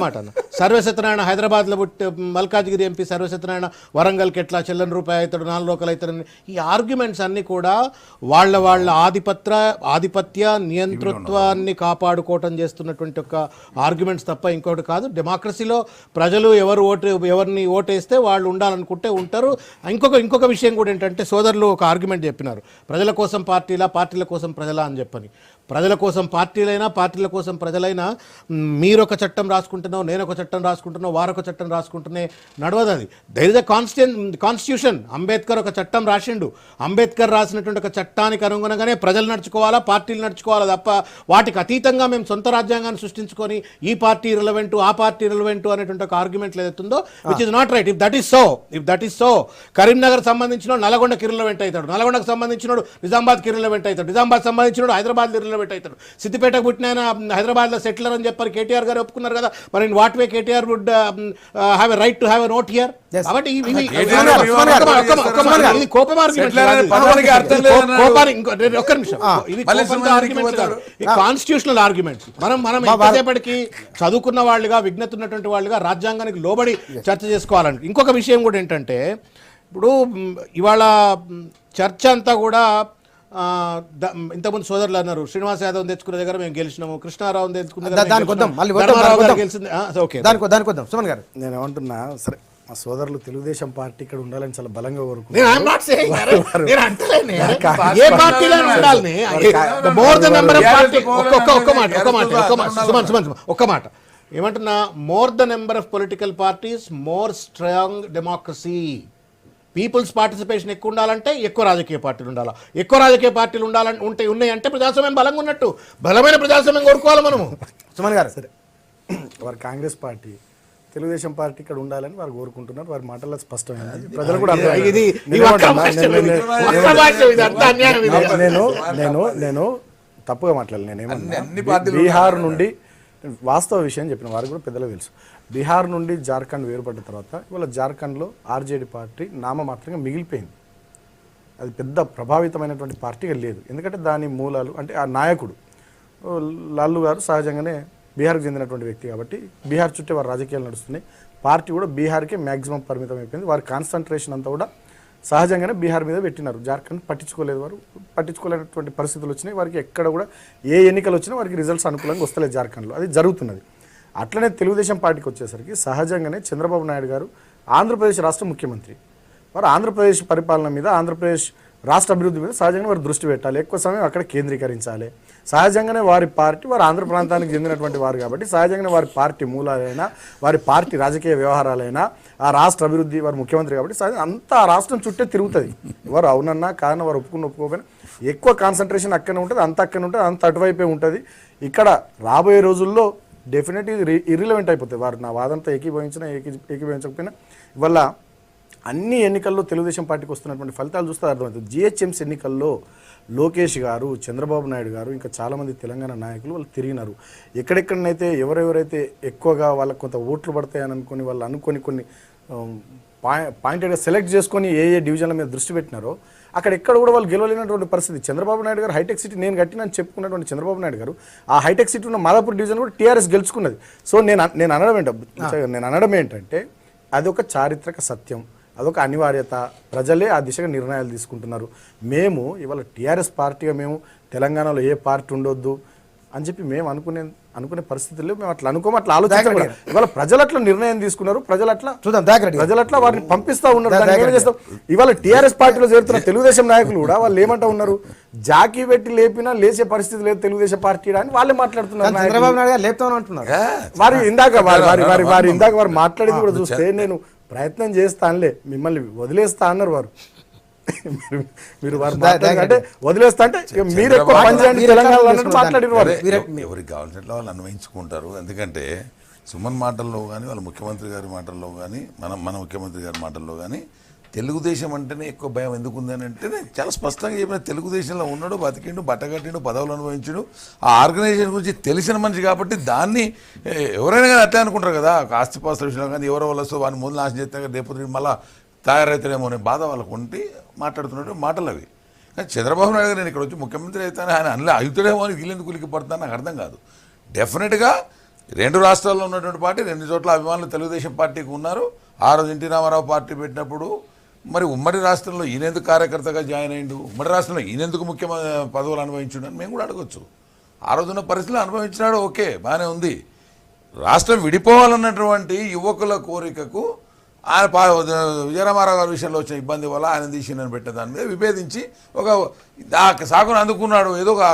మాట అన్న సర్వే సత్యనారాయణ హైదరాబాద్లో పుట్టి మల్కాజ్గిరి ఎంపీ సర్వే సత్యనారాయణ వరంగల్కి ఎట్లా చెల్లని రూపాయి అవుతాడు, 4 రూపాయలు అవుతాడని ఈ ఆర్గ్యుమెంట్స్ అన్నీ కూడా వాళ్ళ ఆధిపత్య నియంతృత్వాన్ని కాపాడుకోవటం చేస్తున్నటువంటి ఒక ఆర్గ్యుమెంట్స్ తప్ప ఇంకోటి కాదు. డెమోక్రసీలో ప్రజలు ఎవరిని ఓటేస్తే వాళ్ళు ఉండాలనుకుంటే ఉంటారు. ఇంకొక విషయం కూడా ఏంటంటే సోదరులు ఒక ఆర్గ్యుమెంట్ చెప్పినారు, ప్రజల కోసం పార్టీల కోసం ప్రజల అని చెప్పని. ప్రజల కోసం పార్టీలైనా పార్టీల కోసం ప్రజలైనా మీరొక చట్టం రాసుకుంటున్నావు, నేను ఒక చట్టం రాసుకుంటున్నావు, వారొక చట్టం రాసుకుంటున్నే నడవదు. అది their is a constitution. Ambedkar ఒక చట్టం రాసిండు. అంబేద్కర్ రాసినటువంటి ఒక చట్టానికి అనుగుణంగానే ప్రజలు నడుచుకోవాలా, పార్టీలు నడుచుకోవాలా తప్ప వాటికి అతీతంగా మేము సొంత రాజ్యాంగాన్ని సృష్టించుకొని ఈ పార్టీ రిలవెంట్ ఆ పార్టీ రిలవెంట్ అనేటువంటి ఒక ఆర్గ్యుమెంట్ ఏదైతుందో which is not right. If that is so Karimnagar సంబంధించిన నల్గొండకి రిలవెంట్ అవుతాడు, నల్గొండకు సంబంధించినోడు నిజామాబాద్కి రిలవెంట్ అవుతాడు, నిజామాబాద్ సంబంధించినోడు హైదరాబాద్ రిలవెంట్ అవుతాడు. సిద్దిపేటకు పుట్టిన ఆయన హైదరాబాద్లో సెటిలర్ అని చెప్పారు కేటీఆర్ గారు ఒప్పుకున్నారు కదా. మరి in what way KTR would have a right to have a note here. కాబట్టి ఇది కోపం ఆర్గ్యుమెంట్, ఒక్క నిమిషం, ఇది కాన్స్టిట్యూషనల్ ఆర్గ్యుమెంట్స్. మనం ఎంతసేపటికి చదువుకున్న వాళ్ళుగా విజ్ఞత ఉన్నటువంటి వాళ్ళుగా రాజ్యాంగానికి లోబడి చర్చ చేసుకోవాలని. ఇంకొక విషయం కూడా ఏంటంటే ఇప్పుడు ఇవాళ చర్చ అంతా కూడా ఇంతకుముందు సోదరులు అన్నారు శ్రీనివాస్ యాదవ్ తెచ్చుకున్న దగ్గర మేము గెలిచినాము, కృష్ణారావు తెచ్చుకున్న
సుమన్ గారు.
నేను ఏమంటున్నా, సరే మా సోదరులు తెలుగుదేశం పార్టీ ఇక్కడ ఉండాలని చాలా బలంగా
ఒక్క మాట ఏమంటున్నా, more the number of political parties more strong democracy. Peoples participation ఎక్కువ ఉండాలంటే ఎక్కువ రాజకీయ పార్టీలు ఉండాలి, ఎక్కువ రాజకీయ పార్టీలు ఉండాలని ఉన్నాయంటే ప్రజాస్వామ్యం బలంగా ఉన్నట్టు. బలమైన ప్రజాస్వామ్యం కోరుకోవాలి మనము.
సుమన్ గారు,
సరే వారు కాంగ్రెస్ పార్టీ తెలుగుదేశం పార్టీ ఇక్కడ ఉండాలని వారు కోరుకుంటున్నారు. వారి మాటల్లో స్పష్టమైంది, ప్రజలు కూడా నేను తప్పుగా మాట్లాడలేదు. నేనేమన్నా బీహార్ నుండి వాస్తవ విషయం చెప్పిన వారు కూడా పెద్దలు తెలుసు. బీహార్ నుండి జార్ఖండ్ వేరుపడ్డ తర్వాత ఇవాళ జార్ఖండ్లో ఆర్జేడీ పార్టీ నామమాత్రంగా మిగిలిపోయింది. అది పెద్ద ప్రభావితమైనటువంటి పార్టీగా లేదు. ఎందుకంటే దాని మూలాలు అంటే ఆ నాయకుడు లాల్లు గారు సహజంగానే బీహార్కి చెందినటువంటి వ్యక్తి కాబట్టి బీహార్ చుట్టే వారి రాజకీయాలు నడుస్తున్నాయి. పార్టీ కూడా బీహార్కే మ్యాక్సిమం పరిమితం అయిపోయింది. వారి కాన్సన్ట్రేషన్ అంతా కూడా సహజంగానే బీహార్ మీద పెట్టినారు. జార్ఖండ్ పట్టించుకోలేదు, వారు పట్టించుకోలేనటువంటి పరిస్థితులు వచ్చినాయి. వారికి ఎక్కడ కూడా ఏ ఎన్నికలు వచ్చినా వారికి రిజల్ట్స్ అనుకూలంగా వస్తలేదు జార్ఖండ్లో, అది జరుగుతున్నది. అట్లనే తెలుగుదేశం పార్టీకి వచ్చేసరికి సహజంగానే చంద్రబాబు నాయుడు గారు ఆంధ్రప్రదేశ్ రాష్ట్ర ముఖ్యమంత్రి, వారు ఆంధ్రప్రదేశ్ పరిపాలన మీద ఆంధ్రప్రదేశ్ రాష్ట్ర అభివృద్ధి మీద సహజంగా వారు దృష్టి పెట్టాలి, ఎక్కువ సమయం అక్కడ కేంద్రీకరించాలి. సహజంగానే వారి పార్టీ వారు ఆంధ్ర ప్రాంతానికి చెందినటువంటి వారు కాబట్టి సహజంగానే వారి పార్టీ మూలాలైనా వారి పార్టీ రాజకీయ వ్యవహారాలైనా ఆ రాష్ట్ర అభివృద్ధి వారు ముఖ్యమంత్రి కాబట్టి సహజంగా అంతా ఆ రాష్ట్రం చుట్టే తిరుగుతుంది. వారు అవునన్నా కారణం వారు ఒప్పుకోకపోయినా ఎక్కువ కాన్సన్ట్రేషన్ అక్కడనే ఉంటుంది, అంత అక్కడనే ఉంటుంది, అంత అటువైపే ఉంటుంది. ఇక్కడ రాబోయే రోజుల్లో డెఫినెట్లీ ఇర్రిలవెంట్ అయిపోతాయి. వారు నా వాదంతో ఏకీభవించకపోయినా ఇవల్ల అన్ని ఎన్నికల్లో తెలుగుదేశం పార్టీకి వస్తున్నటువంటి ఫలితాలు చూస్తే అర్థమవుతుంది. జిహెచ్ఎంసీ ఎన్నికల్లో లోకేష్ గారు, చంద్రబాబు నాయుడు గారు, ఇంకా చాలామంది తెలంగాణ నాయకులు వాళ్ళు తిరిగినారు. ఎక్కడెక్కడనైతే ఎవరెవరైతే ఎక్కువగా వాళ్ళకు కొంత ఓట్లు పడతాయని అనుకుని వాళ్ళు అనుకొని కొన్ని పాయింటెడ్గా సెలెక్ట్ చేసుకొని ఏ డివిజన్ల మీద దృష్టి పెట్టినారో అక్కడ ఎక్కడ కూడా వాళ్ళు గెలవలేనటువంటి పరిస్థితి. చంద్రబాబు నాయుడు గారు హైటెక్ సిటీ నేను కట్టినని చెప్పుకున్నటువంటి చంద్రబాబు నాయుడు గారు ఆ హైటెక్ సిటీ ఉన్న మాదాపూర్ డివిజన్ కూడా టీఆర్ఎస్ గెలుచుకున్నది. సో నేను అనడం ఏంటంటే అదొక చారిత్రక సత్యం, అదొక అనివార్యత. ప్రజలే ఆ దిశగా నిర్ణయాలు తీసుకుంటున్నారు. మేము ఇవాళ టీఆర్ఎస్ పార్టీగా మేము తెలంగాణలో ఏ పార్టీ ఉండొద్దు అని చెప్పి మేము అనుకునే పరిస్థితుల్లో మేము అట్లా అట్లా ఆలోచించాం. ఇవాళ ప్రజలు అట్లా నిర్ణయం తీసుకున్నారు, ప్రజలు అట్లా వారిని పంపిస్తా ఉన్నారు. ఇవాళ టీఆర్ఎస్ పార్టీలో చేరుతున్న తెలుగుదేశం నాయకులు కూడా వాళ్ళు ఏమంటా ఉన్నారు, జాకీ పెట్టి లేపినా లేచే పరిస్థితి లేదు తెలుగుదేశం పార్టీ అని వాళ్ళే మాట్లాడుతున్నారు. వారు ఇందాక వారు మాట్లాడింది కూడా చూస్తే నేను ప్రయత్నం చేస్తానులే, మిమ్మల్ని వదిలేస్తా అన్నారు వారు. మీరు అంటే వదిలేస్తా అంటే మీరు ఎక్కువ పనిచేయండి తెలంగాణలో మాట్లాడిన వారు.
ఎవరికి కావాల్సిన వాళ్ళు అన్వయించుకుంటారు. ఎందుకంటే సుమన్ మాటల్లో కానీ వాళ్ళ ముఖ్యమంత్రి గారి మాటల్లో కానీ మన ముఖ్యమంత్రి గారి మాటల్లో కానీ తెలుగుదేశం అంటేనే ఎక్కువ భయం ఎందుకుంది అని అంటే చాలా స్పష్టంగా చెప్పిన, తెలుగుదేశంలో ఉన్నాడు, బతికిండు, బట్టగట్టిండు, పదవులు అనుభవించుడు, ఆ ఆర్గనైజేషన్ గురించి తెలిసిన మనిషి కాబట్టి దాన్ని ఎవరైనా కానీ అట్లే అనుకుంటారు కదా. ఆస్తిపాస్తుల విషయంలో కానీ ఎవరో వల్ల వాడిని ముందు నాశనం చేస్తే రేపు మళ్ళీ తయారవుతాడేమో అనే బాధ వాళ్ళకు ఉండి మాట్లాడుతున్నట్టు మాటలు అవి. కానీ చంద్రబాబు నాయుడు గారు నేను ఇక్కడ వచ్చి ముఖ్యమంత్రి అవుతాను ఆయన అలా అవుతాడేమో అని వీళ్ళెందుకు ఉలికి పడతాను నాకు అర్థం కాదు. డెఫినెట్గా రెండు రాష్ట్రాల్లో ఉన్నటువంటి పార్టీ రెండు చోట్ల అభిమానులు తెలుగుదేశం పార్టీకి ఉన్నారు. ఆ రోజు ఎన్టీ రామారావు పార్టీ పెట్టినప్పుడు మరి ఉమ్మడి రాష్ట్రంలో ఈయనెందుకు కార్యకర్తగా జాయిన్ అయ్యిండు, ఉమ్మడి రాష్ట్రంలో ఈయనెందుకు ముఖ్య పదవులు అనుభవించుడు అని మేము కూడా అడగచ్చు. ఆ రోజున్న పరిస్థితులు అనుభవించినాడు, ఓకే బాగానే ఉంది. రాష్ట్రం విడిపోవాలన్నటువంటి యువకుల కోరికకు ఆయన విజయరామారావు గారి విషయంలో వచ్చిన ఇబ్బంది వల్ల ఆయన తీసి నేను పెట్టే దాని మీద విభేదించి ఒక సాకును అందుకున్నాడు. ఏదో ఒక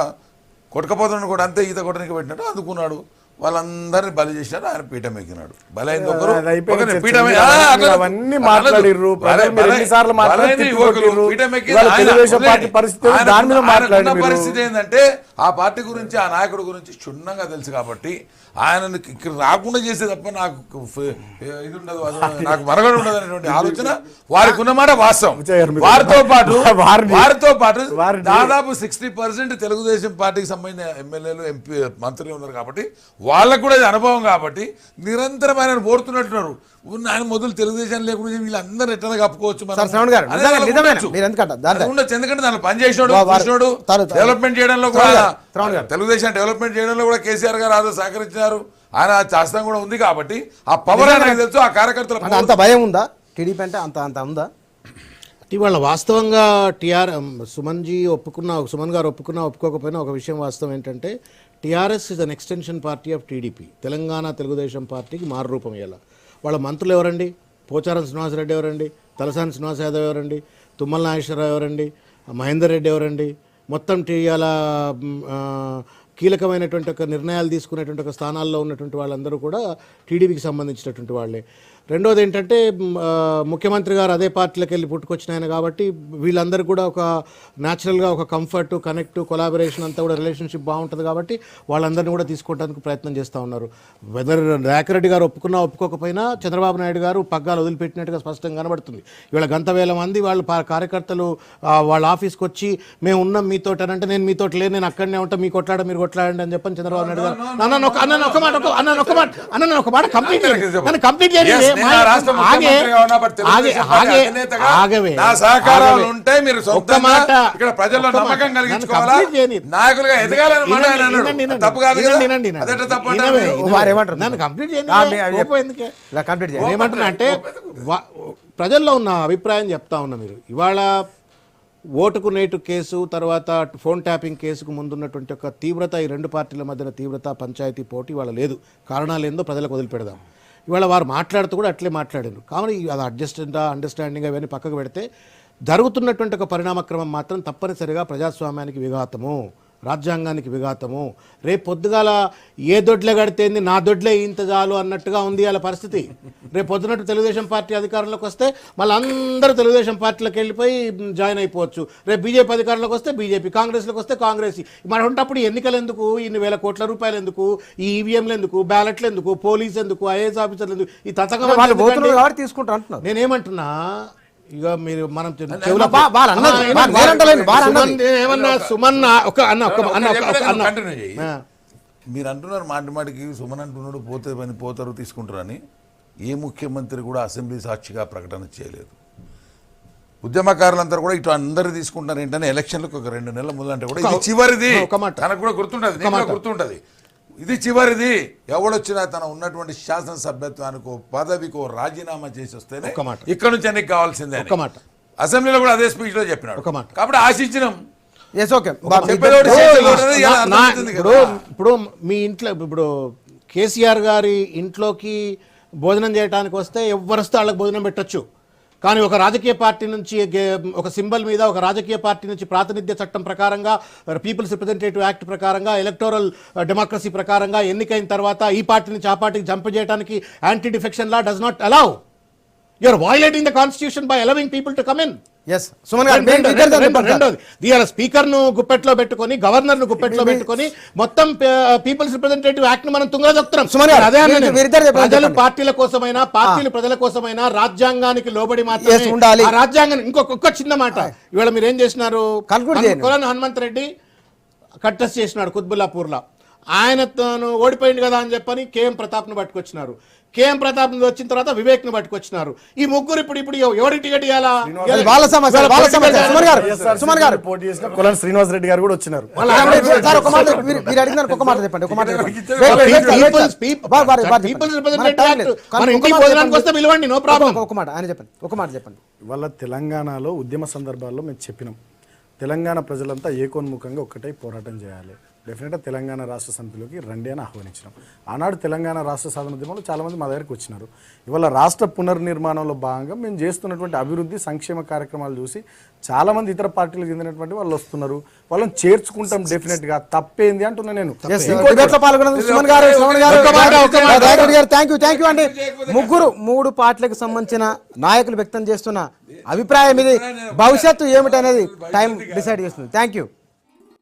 కొట్టకపోతున్నాడు కూడా అంతే, ఈత కొట్టడానికి పెట్టినట్టు అందుకున్నాడు, వాళ్ళందరినీ బలి చేసినారు, ఆయన పీఠం ఎక్కినాడు. బలైంది ఒకరు,
అది అయిపోయింది
ఒకరిని
చర్చ.
పీఠం
మీరు అవన్నీ మాట్లాడిర్రు. ప్రజలు మీరు ఎన్నిసార్లు మాట్లాడి ఇవాళ తెలుగుదేశం పార్టీ పరిస్థితి దాని మీద మాట్లాడారు.
పరిస్థితి ఏంటంటే ఆ పార్టీ గురించి, ఆ నాయకుడి గురించి క్షుణ్ణంగా తెలుసు కాబట్టి ఆయనను ఇక్కడ రాకుండా చేసే తప్ప నాకు ఇది ఉండదు, నాకు మరగడు ఉండదు అనేటువంటి ఆలోచన వారికి ఉన్నమాట వాస్తవం. వారితో పాటు దాదాపు 60% తెలుగుదేశం పార్టీకి సంబంధించిన ఎమ్మెల్యేలు, ఎంపీ, మంత్రులు ఉన్నారు కాబట్టి వాళ్ళకు కూడా ఇది అనుభవం కాబట్టి నిరంతరం ఆయన ఓడుతున్నట్టున్నారు. ఆయన మొదలు తెలుగుదేశం లేకుండా వీళ్ళందరూ ఎట్లా కప్పుకోవచ్చు, ఎందుకంటే దానిలో పనిచేసినాడు, డెవలప్మెంట్ చేయడంలో కూడా, తెలుగుదేశం డెవలప్మెంట్ చేయడంలో కూడా కేసీఆర్ గారు ఆదో సహకరించారు. ఆయన శాస్త్రం కూడా ఉంది కాబట్టి ఆ పవర్ నాకు తెలుసు. ఆ కార్యకర్తలు
అంత భయం ఉందా టీడీపీ అంటే? అంత ఉందా?
ఇవాళ వాస్తవంగా సుమన్ గారు ఒప్పుకున్నా ఒప్పుకోకపోయినా ఒక విషయం వాస్తవం ఏంటంటే TRS is an extension party of TDP. Telangana Telugu Desam పార్టీకి మారు రూపం ఇవ్వాలి. వాళ్ళ మంత్రులు ఎవరండి? పోచారం శ్రీనివాసరెడ్డి ఎవరండి? తలసాని శ్రీనివాస్ యాదవ్ ఎవరండి? తుమ్మల నాగేశ్వరరావు ఎవరండి? మహేందర్ రెడ్డి ఎవరండి? మొత్తం ఇవాళ కీలకమైనటువంటి ఒక నిర్ణయాలు తీసుకునేటువంటి ఒక స్థానాల్లో ఉన్నటువంటి వాళ్ళందరూ కూడా టీడీపీకి సంబంధించినటువంటి వాళ్ళే. రెండోది ఏంటంటే ముఖ్యమంత్రి గారు అదే పార్టీలకు వెళ్ళి పుట్టుకొచ్చిన ఆయన కాబట్టి వీళ్ళందరూ కూడా ఒక న్యాచురల్గా ఒక కంఫర్ట్, కనెక్ట్, కొలాబరేషన్ అంతా కూడా రిలేషన్షిప్ బాగుంటుంది కాబట్టి వాళ్ళందరినీ కూడా తీసుకోవడానికి ప్రయత్నం చేస్తూ ఉన్నారు. వెదర్ దయాకర్ రెడ్డి గారు ఒప్పుకున్నా ఒప్పుకోకపోయినా చంద్రబాబు నాయుడు గారు పగ్గాలు వదిలిపెట్టినట్టుగా స్పష్టంగా కనబడుతుంది. ఇవాళ గంతవేల మంది వాళ్ళ కార్యకర్తలు వాళ్ళ ఆఫీస్కి వచ్చి మేము ఉన్నాం మీతో అంటే, నేను మీతో లేదు, నేను అక్కడనే ఉంటా, మీ కొట్లాడ మీరు కొట్లాడండి అని చెప్పని చంద్రబాబు నాయుడు గారు ఒక మాట కంప్లీట్ చేయండి. ఏమంటున్నా అంటే ప్రజల్లో ఉన్న అభిప్రాయం చెప్తా ఉన్నా. మీరు ఇవాళ ఓటుకు నేటు కేసు, తర్వాత ఫోన్ ట్యాపింగ్ కేసుకు ముందున్నటువంటి ఒక తీవ్రత, ఈ రెండు పార్టీల మధ్యన తీవ్రత, పంచాయతీ పోటీ ఇవాళ లేదు. కారణాలు ఏందో ప్రజలకు వదిలిపెడదాం. ఇవాళ వారు మాట్లాడుతూ కూడా అట్లే మాట్లాడారు. కాబట్టి అది అండర్స్టాండింగ్ అవన్నీ పక్కకు పెడితే జరుగుతున్నటువంటి ఒక పరిణామక్రమం మాత్రం తప్పనిసరిగా ప్రజాస్వామ్యానికి విఘాతము, రాజ్యాంగానికి విఘాతము. రేపు పొద్దుగాల ఏ దొడ్లే కడితేంది, నా దొడ్లే ఇంత చాలు అన్నట్టుగా ఉంది వాళ్ళ పరిస్థితి. రేపు పొద్దునట్టు తెలుగుదేశం పార్టీ అధికారంలోకి వస్తే మళ్ళీ అందరూ తెలుగుదేశం పార్టీలోకి వెళ్ళిపోయి జాయిన్ అయిపోవచ్చు. రేపు బీజేపీ అధికారంలోకి వస్తే బీజేపీ, కాంగ్రెస్లోకి వస్తే కాంగ్రెస్. మరి ఉన్నప్పుడు ఎన్నికలు ఎందుకు, ఇన్ని వేల కోట్ల రూపాయలు ఎందుకు, ఈ ఈవీఎంలు ఎందుకు, బ్యాలెట్లు ఎందుకు, పోలీస్ ఎందుకు, ఐఏఎస్ ఆఫీసర్లు ఎందుకు, ఈ తతకం తీసుకుంటా అంటున్నారు. నేనేమంటున్నా, ఇక మీరు మనం
మీరు అంటున్నారు మాటిమాటికి సుమన్ అంటున్నాడు పోతారు తీసుకుంటారని. ఏ ముఖ్యమంత్రి కూడా అసెంబ్లీ సాక్షిగా ప్రకటన చేయలేదు. ఉద్యమకారులంతా కూడా ఇటు అందరు తీసుకుంటారు ఏంటనే ఎలక్షన్లకు ఒక 2 నెలల ముందంటే కూడా ఇది చివరిది, తనకు కూడా గుర్తుంటది, ఇది చివరిది. ఎవడొచ్చినా తన ఉన్నటువంటి శాసనసభ్యత్వానికో పదవికో రాజీనామా చేసి వస్తేనే ఇక్కడ నుంచి ఎన్నిక కావాల్సిందే. అసెంబ్లీలో కూడా అదే స్పీచ్ లో చెప్పినాడు. కాబట్టి ఆశించినాం.
ఇప్పుడు మీ ఇంట్లో ఇప్పుడు కేసీఆర్ గారి ఇంట్లోకి భోజనం చేయడానికి వస్తే ఎవరిస్తే వాళ్ళకి భోజనం పెట్టొచ్చు. కానీ ఒక రాజకీయ పార్టీ నుంచి, ఒక సింబల్ మీద ఒక రాజకీయ పార్టీ నుంచి ప్రాతినిధ్య చట్టం ప్రకారంగా, పీపుల్స్ రిప్రజెంటేటివ్ యాక్ట్ ప్రకారంగా, ఎలక్టోరల్ డెమోక్రసీ ప్రకారంగా ఎన్నికైన తర్వాత ఈ పార్టీ నుంచి ఆ పార్టీకి జంప్ చేయడానికి anti defection law does not allow. You are violating the constitution by allowing people to come in. Speaker ను గుప్పెట్లో పెట్టుకొని, గవర్నర్ ను గుప్పెట్లో పెట్టుకొని మొత్తం పీపుల్స్ రిప్రజెంటేటివ్ యాక్ట్ ని మనం తుంగదొక్కుతున్నాం. ప్రజలు పార్టీల కోసమైనా, పార్టీలు ప్రజల కోసమైనా రాజ్యాంగానికి లోబడి మాత్రమే ఉండాలి. రాజ్యాంగాన్ని ఇంకొక చిన్న మాట, ఇవాళ మీరు ఏం చేసినారు, కొలను హనుమంత్ రెడ్డి కట్టెస్ చేసినాడు కుత్బుల్లాపూర్లో. ఆయన ఓడిపోయింది కదా అని చెప్పని కేఎం ప్రతాప్ ను పట్టుకొచ్చినారు. కేఎం ప్రతాప్ నుంచి వచ్చిన తర్వాత వివేక్ ను పట్టుకొచ్చినారు. ఈ ముగ్గురు ఇప్పుడు ఎవరికి టికెట్ ఇవ్వాలా?
కొలను శ్రీనివాస్ రెడ్డి గారు కూడా వచ్చినారు. వాళ్ళ తెలంగాణలో ఉద్యమ సందర్భాల్లో మేము చెప్పినాం, తెలంగాణ ప్రజలంతా ఏకోన్ముఖంగా ఒక్కటై పోరాటం చేయాలి. డెఫినెట్గా తెలంగాణ రాష్ట్ర సమితిలోకి రండి అని ఆహ్వానించినాం. ఆనాడు తెలంగాణ రాష్ట్ర సాధన ఉద్యమంలో చాలామంది మా దగ్గరికి వచ్చినారు. ఇవాళ రాష్ట్ర పునర్నిర్మాణంలో భాగంగా మేము చేస్తున్నటువంటి అభివృద్ధి సంక్షేమ కార్యక్రమాలు చూసి చాలామంది ఇతర పార్టీలకు చెందినటువంటి వాళ్ళు వస్తున్నారు. వాళ్ళని చేర్చుకుంటాం డెఫినెట్గా, తప్పేంది అంటున్నా నేను.
డిబేట్లో పాల్గొన్నందుకు సుమన్ గారు, శ్రవణ్ గారు, దయాకర్ రెడ్డి గారు థ్యాంక్ యూ అండి. మూడు పార్టీలకు సంబంధించిన నాయకులు వ్యక్తం చేస్తున్న అభిప్రాయం ఇది. భవిష్యత్తు ఏమిటనేది టైం డిసైడ్ చేస్తుంది. Thank you.